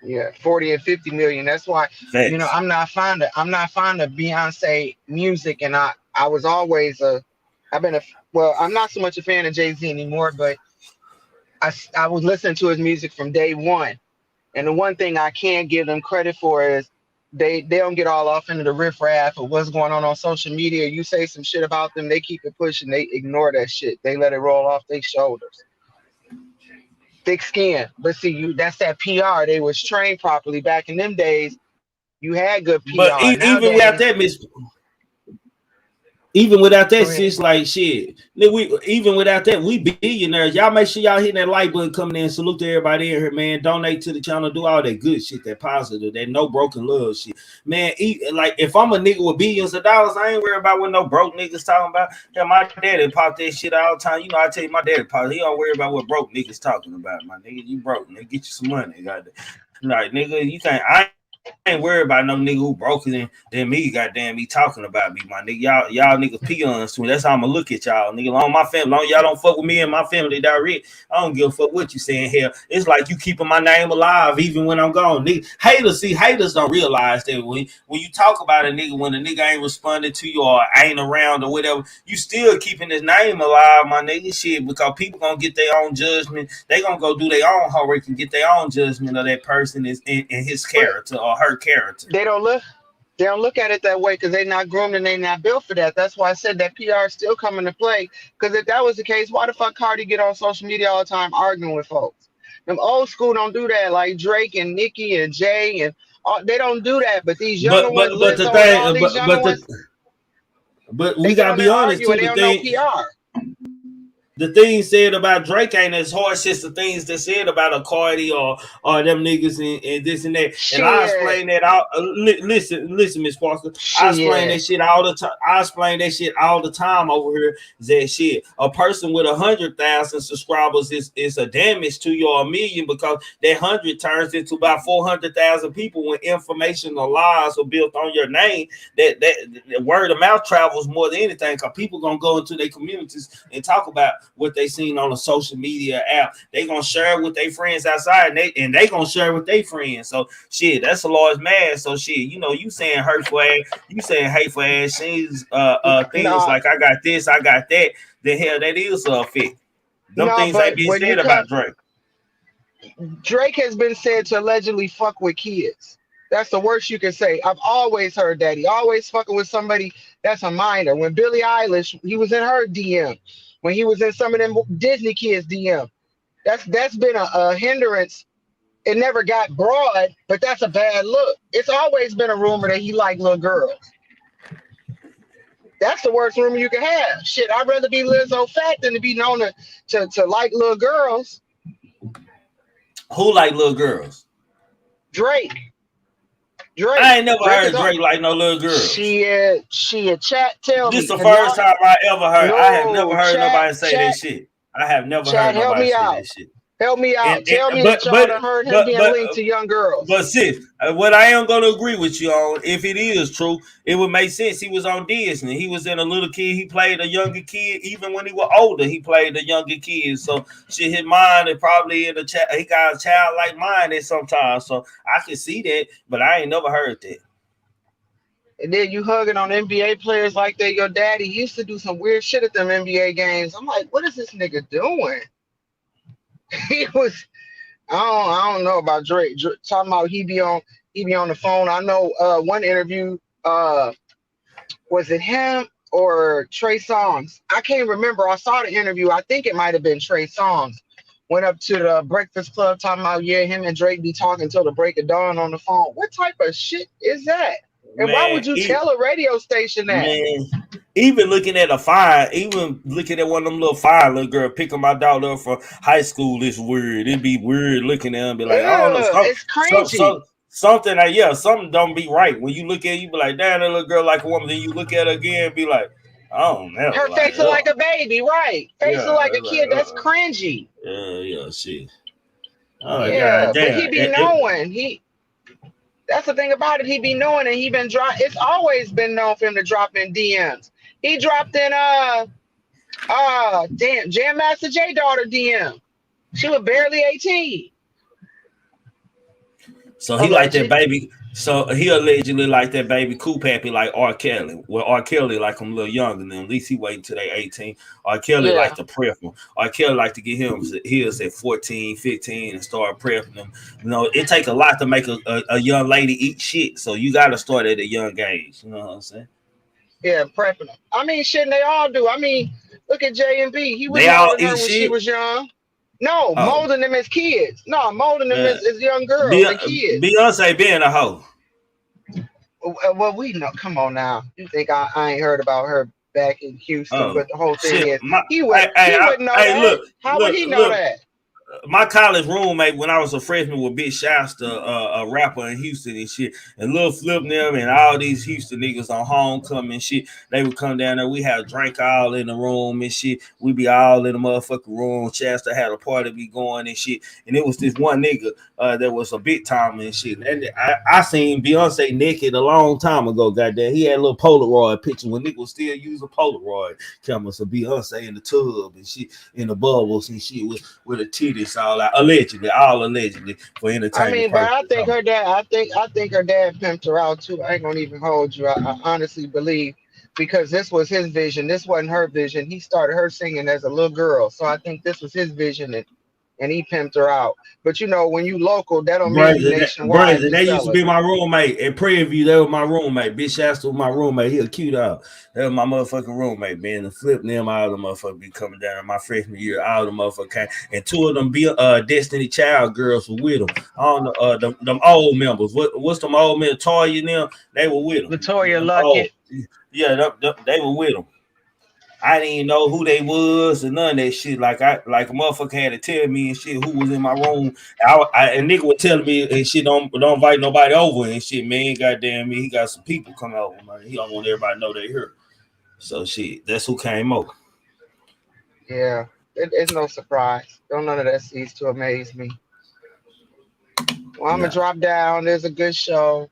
I: yeah, 40 and 50 million. That's why,
F: Thanks.
I: you know, I'm not fond of Beyonce music, and I was always I'm not so much a fan of Jay-Z anymore, but I was listening to his music from day one. And the one thing I can give them credit for is they don't get all off into the riffraff of what's going on social media. You say some shit about them, they keep it pushing, they ignore that shit. They let it roll off their shoulders. Thick skin. But see, that's that PR. They was trained properly back in them days. You had good PR.
F: But even without that, even without that, sis, like shit. Even without that, we billionaires. Y'all make sure y'all hitting that like button, coming in. Salute to everybody in here, man. Donate to the channel, do all that good shit, that positive, that no broken love shit. Man, like if I'm a nigga with billions of dollars, I ain't worried about what no broke niggas talking about. Yeah, my daddy pop that shit all the time. You know, I tell you, my daddy pop. He don't worry about what broke niggas talking about, my nigga. You broke, nigga. Get you some money, goddamn. Like nigga, you think I ain't worried about no nigga who broken than me, goddamn me talking about me, my nigga. Y'all niggas peons to me. That's how I'm gonna look at y'all, nigga. Long my family, long y'all don't fuck with me and my family direct. I don't give a fuck what you saying here. It's like you keeping my name alive even when I'm gone, nigga. Haters don't realize that when you talk about a nigga, when a nigga ain't responding to you or ain't around or whatever, you still keeping his name alive, my nigga. Shit, because people gonna get their own judgment. They gonna go do their own homework and get their own judgment of that person is in his character or her character.
I: They don't look at it that way because they're not groomed and they're not built for that. That's why I said that PR is still coming to play. Because if that was the case, why the fuck Cardi get on social media all the time arguing with folks? Them old school don't do that, like Drake and Nicki and Jay and all, they don't do that. But these younger ones,
F: but we gotta be honest too. The things said about Drake ain't as harsh as the things that said about a Cardi or them niggas and this and that. And I explain that out. Listen, Miss Parker. I explain that shit all the time. I explain that shit all the time over here. That shit. A person with 100,000 subscribers is a damage to your million because that 100 turns into about 400,000 people when information or lies are built on your name. That word of mouth travels more than anything because people gonna go into their communities and talk about what they seen on a social media app. They gonna share it with their friends outside, and they gonna share it with their friends. So shit, that's a large mass. So shit, you know, you saying hurtful ass, you saying hateful ass things, things like I got this, I got that. The hell that is a fit. Them things ain't being said about Drake.
I: Drake has been said to allegedly fuck with kids. That's the worst you can say. I've always heard that. He always fucking with somebody that's a minor. When Billie Eilish, he was in her DM. When he was in some of them Disney kids DM. That's been a hindrance. It never got broad, but that's a bad look. It's always been a rumor that he liked little girls. That's the worst rumor you can have. Shit, I'd rather be Lizzo fat than to be known to like little girls.
F: Who like little girls?
I: Drake.
F: I ain't never heard Drake like no little girl.
I: She a chat tell
F: this
I: me.
F: This the first time I ever heard. I have never heard nobody say that shit. I have never heard nobody say that shit.
I: Help me out. Tell me that y'all done heard him being linked to young girls.
F: But sis, what I am going to agree with you on, if it is true, it would make sense. He was on Disney. He was in a little kid. He played a younger kid. Even when he was older, he played a younger kid. So shit, his mind is probably in he got a childlike mind sometimes. So I can see that, but I ain't never heard that.
I: And then you hugging on NBA players like they're your daddy. He used to do some weird shit at them NBA games. I'm like, what is this nigga doing? He was, I don't know about Drake. Talking about he be on the phone. I know one interview, was it him or Trey Songz? I can't remember. I saw the interview. I think it might have been Trey Songz. Went up to the Breakfast Club talking about, yeah, him and Drake be talking till the break of dawn on the phone. What type of shit is that? And
F: Man,
I: why would you tell a radio station that?
F: Man, even looking at even looking at one of them little fire little girl picking my daughter up from high school is weird. It'd be weird looking at her and be like, I don't know,
I: It's cringy.
F: something like, something don't be right. When you look at it, you be like, damn, that little girl like a woman. Then you look at her again and be like, I don't know.
I: Her face look like a baby, right? Face look like a kid. That's cringy.
F: Yeah, shit.
I: Oh, yeah, God, but he be knowing. That's the thing about it. He be knowing, and he been drop. It's always been known for him to drop in DMs. He dropped in Jam Master J daughter DM. She was barely 18.
F: So he like that baby. So he allegedly like that baby cool pappy like R. Kelly. Well, R. Kelly like him a little younger than at least he waiting till they 18. R. Kelly like to prep him. R. Kelly like to get him his at 14, 15 and start prepping them. You know, it take a lot to make a young lady eat shit. So you got to start at a young age. You know what I'm saying?
I: Yeah, prepping them. I mean, shit, they all do. I mean, look at J&B. He was molding her when she was young. No, molding them as kids. No, molding them as young girls and kids.
F: Beyonce being a hoe.
I: Well, we know. Come on now. You think I ain't heard about her back in Houston? But the whole thing is, he wouldn't know that. How would he know that?
F: My college roommate, when I was a freshman, with Big Shasta, a rapper in Houston and shit, and Lil Flip them and all these Houston niggas on homecoming and shit, they would come down there. We had a drink all in the room and shit. We be all in the motherfucking room. Shasta had a party be going and shit, and it was this one nigga that was a big timer and shit. And I seen Beyonce naked a long time ago. Goddamn, he had a little Polaroid picture when niggas still use a Polaroid camera. So Beyonce in the tub and shit, in the bubbles and shit with a titty. All out, allegedly for entertainment.
I: I mean, but I think her dad. I think her dad pimped her out too. I ain't gonna even hold you. I honestly believe, because this was his vision. This wasn't her vision. He started her singing as a little girl, so I think this was his vision, and he pimped her out. But you know, when you local, that don't mean nationwide.
F: They used to be my roommate at Prairie View. They was my roommate. Bitch Shasta was my roommate. He a cute out. That was my motherfucking roommate, man. The Flip them, all the motherfuckers be coming down my freshman year. All the motherfuckers came. And two of them be Destiny Child girls were with them. I don't know, them old members. What's them old men? Toya and them? They were with them.
I: Latoya Luckett.
F: Yeah, they were with them. I didn't even know who they was and none of that shit. Like a motherfucker had to tell me and shit who was in my room. And nigga would tell me and shit, don't invite nobody over and shit, man. Goddamn me, he got some people coming over, man. He don't want everybody to know they here. So shit, that's who came over.
I: Yeah, it's no surprise. Don't none of that cease to amaze me. Well, I'm gonna drop down. There's a good show.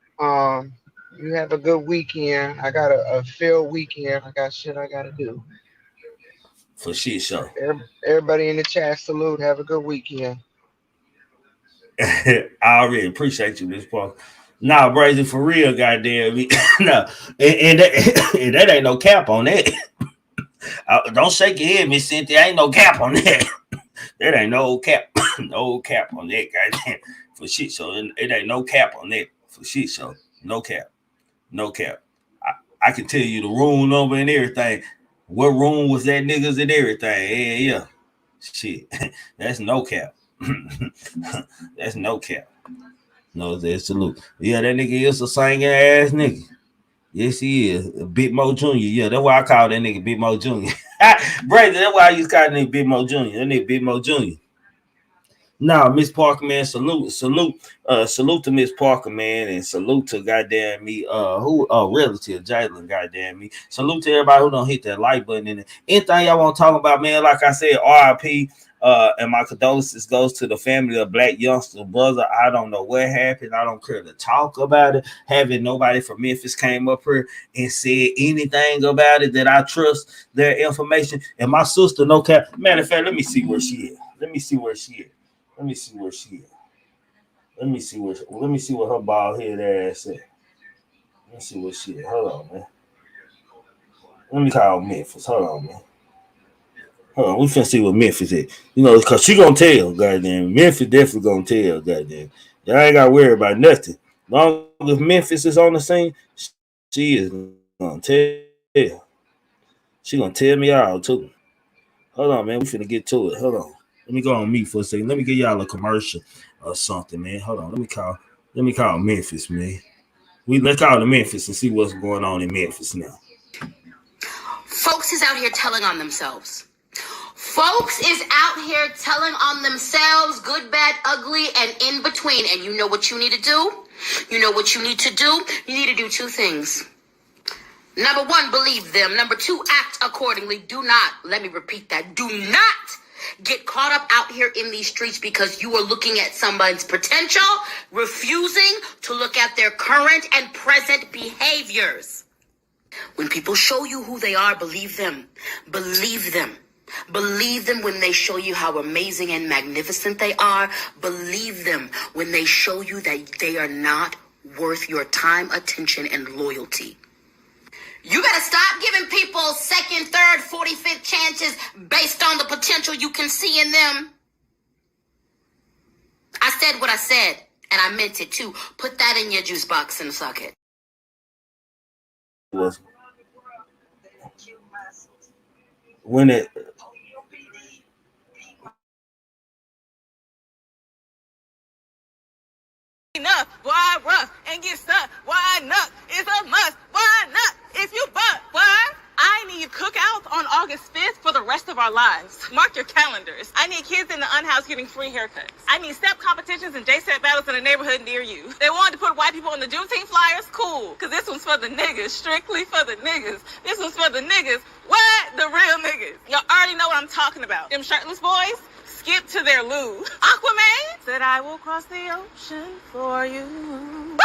I: You have a good weekend. I got a filled weekend. I got shit I gotta do.
F: For shit show.
I: Everybody in the chat, salute. Have a good weekend.
F: I already appreciate you, Miss Parker. Nah, Brazy, for real, goddamn me. No, and that ain't no cap on that. Don't shake your head, Miss Cynthia. Ain't no cap on that. That ain't no cap. No cap on that, goddamn. For shit show. It ain't no cap on that. For shit show. No cap. No cap. I can tell you the room number and everything. What room was that niggas and everything? Yeah. Shit. That's no cap. That's no cap. No, that's salute. Yeah, that nigga is a singing ass nigga. Yes, he is. Big Mo Jr. Yeah, that's why I call that nigga Big Mo Jr. Brady, that's why I used to call that nigga Big Mo Jr. That nigga Big Mo Jr. Nah, Miss Parker, man, salute to Miss Parker, man, and salute to goddamn me, relative Jalen, goddamn me. Salute to everybody who don't hit that like button. And anything y'all want to talk about, man, like I said, RIP, and my condolences goes to the family of Black Youngster brother. I don't know what happened. I don't care to talk about it. Having nobody from Memphis came up here and said anything about it that I trust their information. And my sister, no cap. Matter of fact, let me see where she is. Let me see what her bald head ass is. Let's see what shit. Hold on, man. Let me call Memphis. Hold on, man. Hold on, we finna see what Memphis is. You know, cause she gonna tell, goddamn. Memphis definitely gonna tell, goddamn. Y'all ain't gotta worry about nothing. Long as Memphis is on the scene, she is gonna tell. She gonna tell me all too. Hold on, man. We finna get to it. Hold on. Let me go on mute for a second. Let me give y'all a commercial or something, man. Hold on. Let me call Memphis, man. Let's call to Memphis and see what's going on in Memphis now.
J: Folks is out here telling on themselves. Folks is out here telling on themselves, good, bad, ugly, and in between. And you know what you need to do? You know what you need to do? You need to do two things. Number one, believe them. Number two, act accordingly. Do not, let me repeat that, do not get caught up out here in these streets because you are looking at someone's potential, refusing to look at their current and present behaviors. When people show you who they are, believe them. Believe them. Believe them when they show you how amazing and magnificent they are. Believe them when they show you that they are not worth your time, attention, and loyalty. You gotta stop giving people second, third, 45th chances based on the potential you can see in them. I said what I said, and I meant it too. Put that in your juice box and suck it.
F: When it
K: enough, why rough and get stuck? Why not? It's a must. Why not? If you butt, why? I need cookouts on August 5th for the rest of our lives. Mark your calendars. I need kids in the unhoused getting free haircuts. I need step competitions and J-set battles in a neighborhood near you. They wanted to put white people on the Juneteenth flyers? Cool. Because this one's for the niggas. Strictly for the niggas. This one's for the niggas. What? The real niggas. Y'all already know what I'm talking about. Them shirtless boys? Skip to their loo. Aquaman said I will cross the ocean for you. Woo!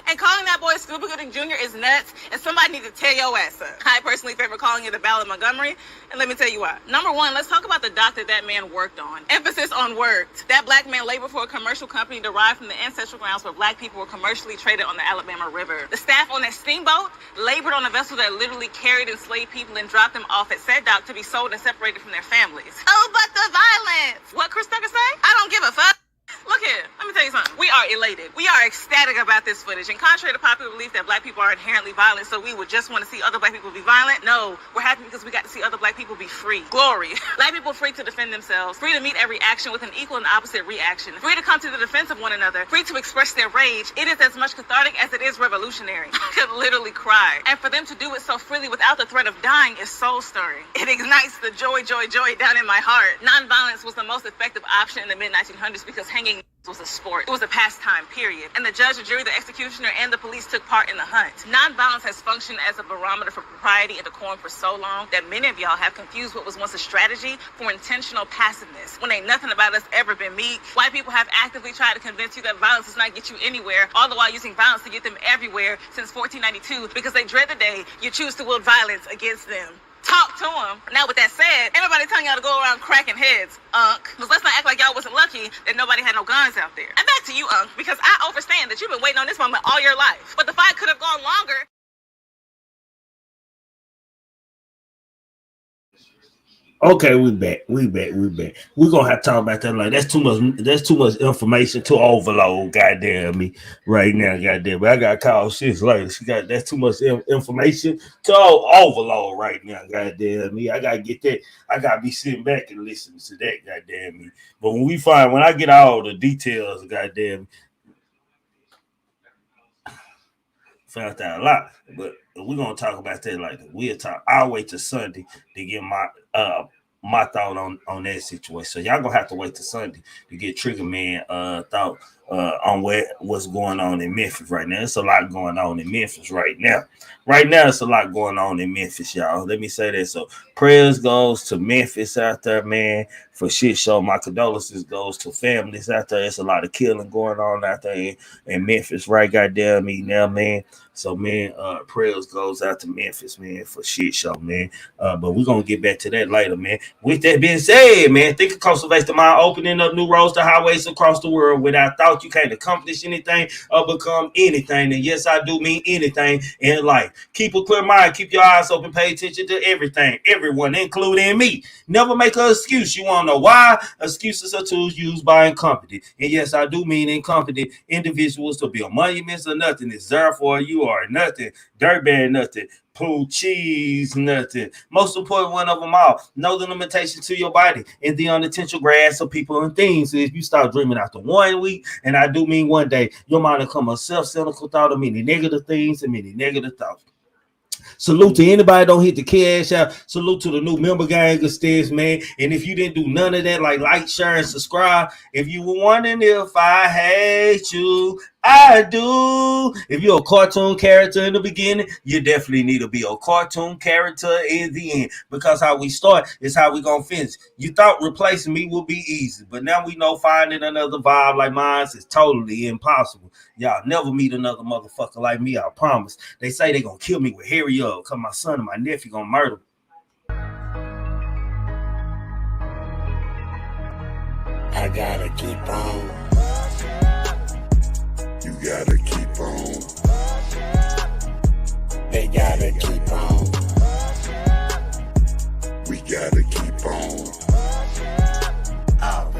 K: And calling that boy Scuba Gooding Jr. is nuts, and somebody need to tear your ass up. I personally favor calling it the Ballad of Montgomery, and let me tell you why. Number one, let's talk about the dock that man worked on. Emphasis on worked. That black man labored for a commercial company derived from the ancestral grounds where black people were commercially traded on the Alabama River. The staff on that steamboat labored on a vessel that literally carried enslaved people and dropped them off at said dock to be sold and separated from their families. Oh, but the violence! What Chris Tucker say? I don't give a fuck. Look here, let me tell you something. We are elated. We are ecstatic about this footage. And contrary to popular belief that black people are inherently violent, so we would just want to see other black people be violent, no, we're happy because we got to see other black people be free. Glory. Black people free to defend themselves, free to meet every action with an equal and opposite reaction, free to come to the defense of one another, free to express their rage. It is as much cathartic as it is revolutionary. I could literally cry. And for them to do it so freely without the threat of dying is soul-stirring. It ignites the joy down in my heart. Nonviolence was the most effective option in the mid-1900s because hanging was a sport. It was a pastime, period. And the judge, the jury, the executioner, and the police took part in the hunt. Nonviolence has functioned as a barometer for propriety and decorum for so long that many of y'all have confused what was once a strategy for intentional passiveness. When ain't nothing about us ever been meek, white people have actively tried to convince you that violence does not get you anywhere, all the while using violence to get them everywhere since 1492 because they dread the day you choose to wield violence against them. Talk to them. Now, with that said, everybody telling y'all to go around cracking heads, because let's not act like y'all wasn't lucky that nobody had no guns out there. And back to you, because I understand that you've been waiting on this moment all your life. But the fight could have gone longer.
F: Okay, we back. We're gonna have to talk about that. Like that's too much information to overload. Goddamn me, right now. Goddamn, but I gotta call shit later. That's too much information to overload right now. Goddamn me, I gotta get that. I gotta be sitting back and listening to that. Goddamn me. But when I get all the details, goddamn, found out a lot. But we're gonna talk about that later. We'll talk. I'll wait till Sunday to get my thought on that situation. So y'all gonna have to wait till Sunday to get Triggaman thought on what's going on in Memphis right now. It's a lot going on in Memphis right now. Right now, it's a lot going on in Memphis, y'all. Let me say that. So prayers goes to Memphis out there, man, for shit show. My condolences goes to families out there. It's a lot of killing going on out there in Memphis, right? Goddamn me now, man. So, man, prayers goes out to Memphis, man, for shit show, man. But we're going to get back to that later, man. With that being said, man, think of coastal mastermind opening up new roads to highways across the world. Without thought, you can't accomplish anything or become anything. And yes, I do mean anything in life. Keep a clear mind. Keep your eyes open. Pay attention to everything, everyone, including me. Never make an excuse. You want to know why? Excuses are tools used by incompetent. And yes, I do mean incompetent individuals to build monuments or nothing. It's therefore you are nothing. Dirtbag nothing. Poo cheese nothing. Most important one of them all, know the limitation to your body and the unintentional grasp of people and things. So if you start dreaming after 1 week, and I do mean one day, your mind will come a self-cynical thought of many negative things and many negative thoughts. Salute to anybody don't hit the cash out. Salute to the new member gang of stairs, man. And if you didn't do none of that, like, share, and subscribe. If you were wondering if I hate you, I do. If you're a cartoon character in the beginning, you definitely need to be a cartoon character in the end. Because how we start is how we gonna finish. You thought replacing me would be easy, but now we know finding another vibe like mine is totally impossible. Y'all never meet another motherfucker like me, I promise. They say they gonna kill me with Harry up, cause my son and my nephew gonna murder me.
L: I gotta keep on.
E: You gotta keep on.
L: They gotta keep on.
E: We gotta keep on.
L: All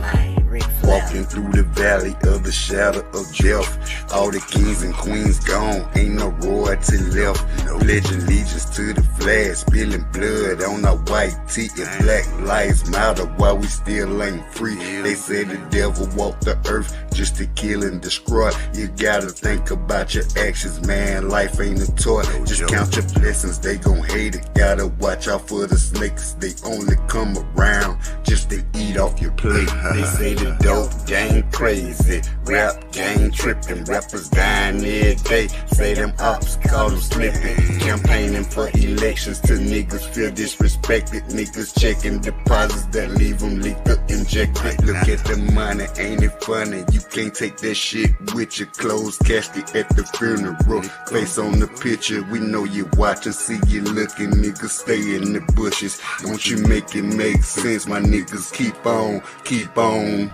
L: night, Rick
E: Walking through the valley of the shadow of death. All the kings and queens gone, ain't no royalty left. Pledging allegiance to the flag, spilling blood on our white tee and Black Lives Matter while we still ain't free. They say the devil walked the earth just to kill and destroy. You gotta think about your actions, man. Life ain't a toy. Just count your blessings, they gon' hate it. Gotta watch out for the snakes, they only come around just to eat off your plate. They say the dope gang crazy, rap gang tripping, rappers dying every day. Say them ops call them slipping, campaigning for elections till niggas feel disrespected. Niggas checking deposits that leave them leaked up, injected. Look at the money, ain't it funny? You can't take that shit with your closed casket at the funeral. Face on the picture, we know you watching, see you looking, niggas stay in the bushes. Don't you make it make sense, my niggas, keep on, keep on.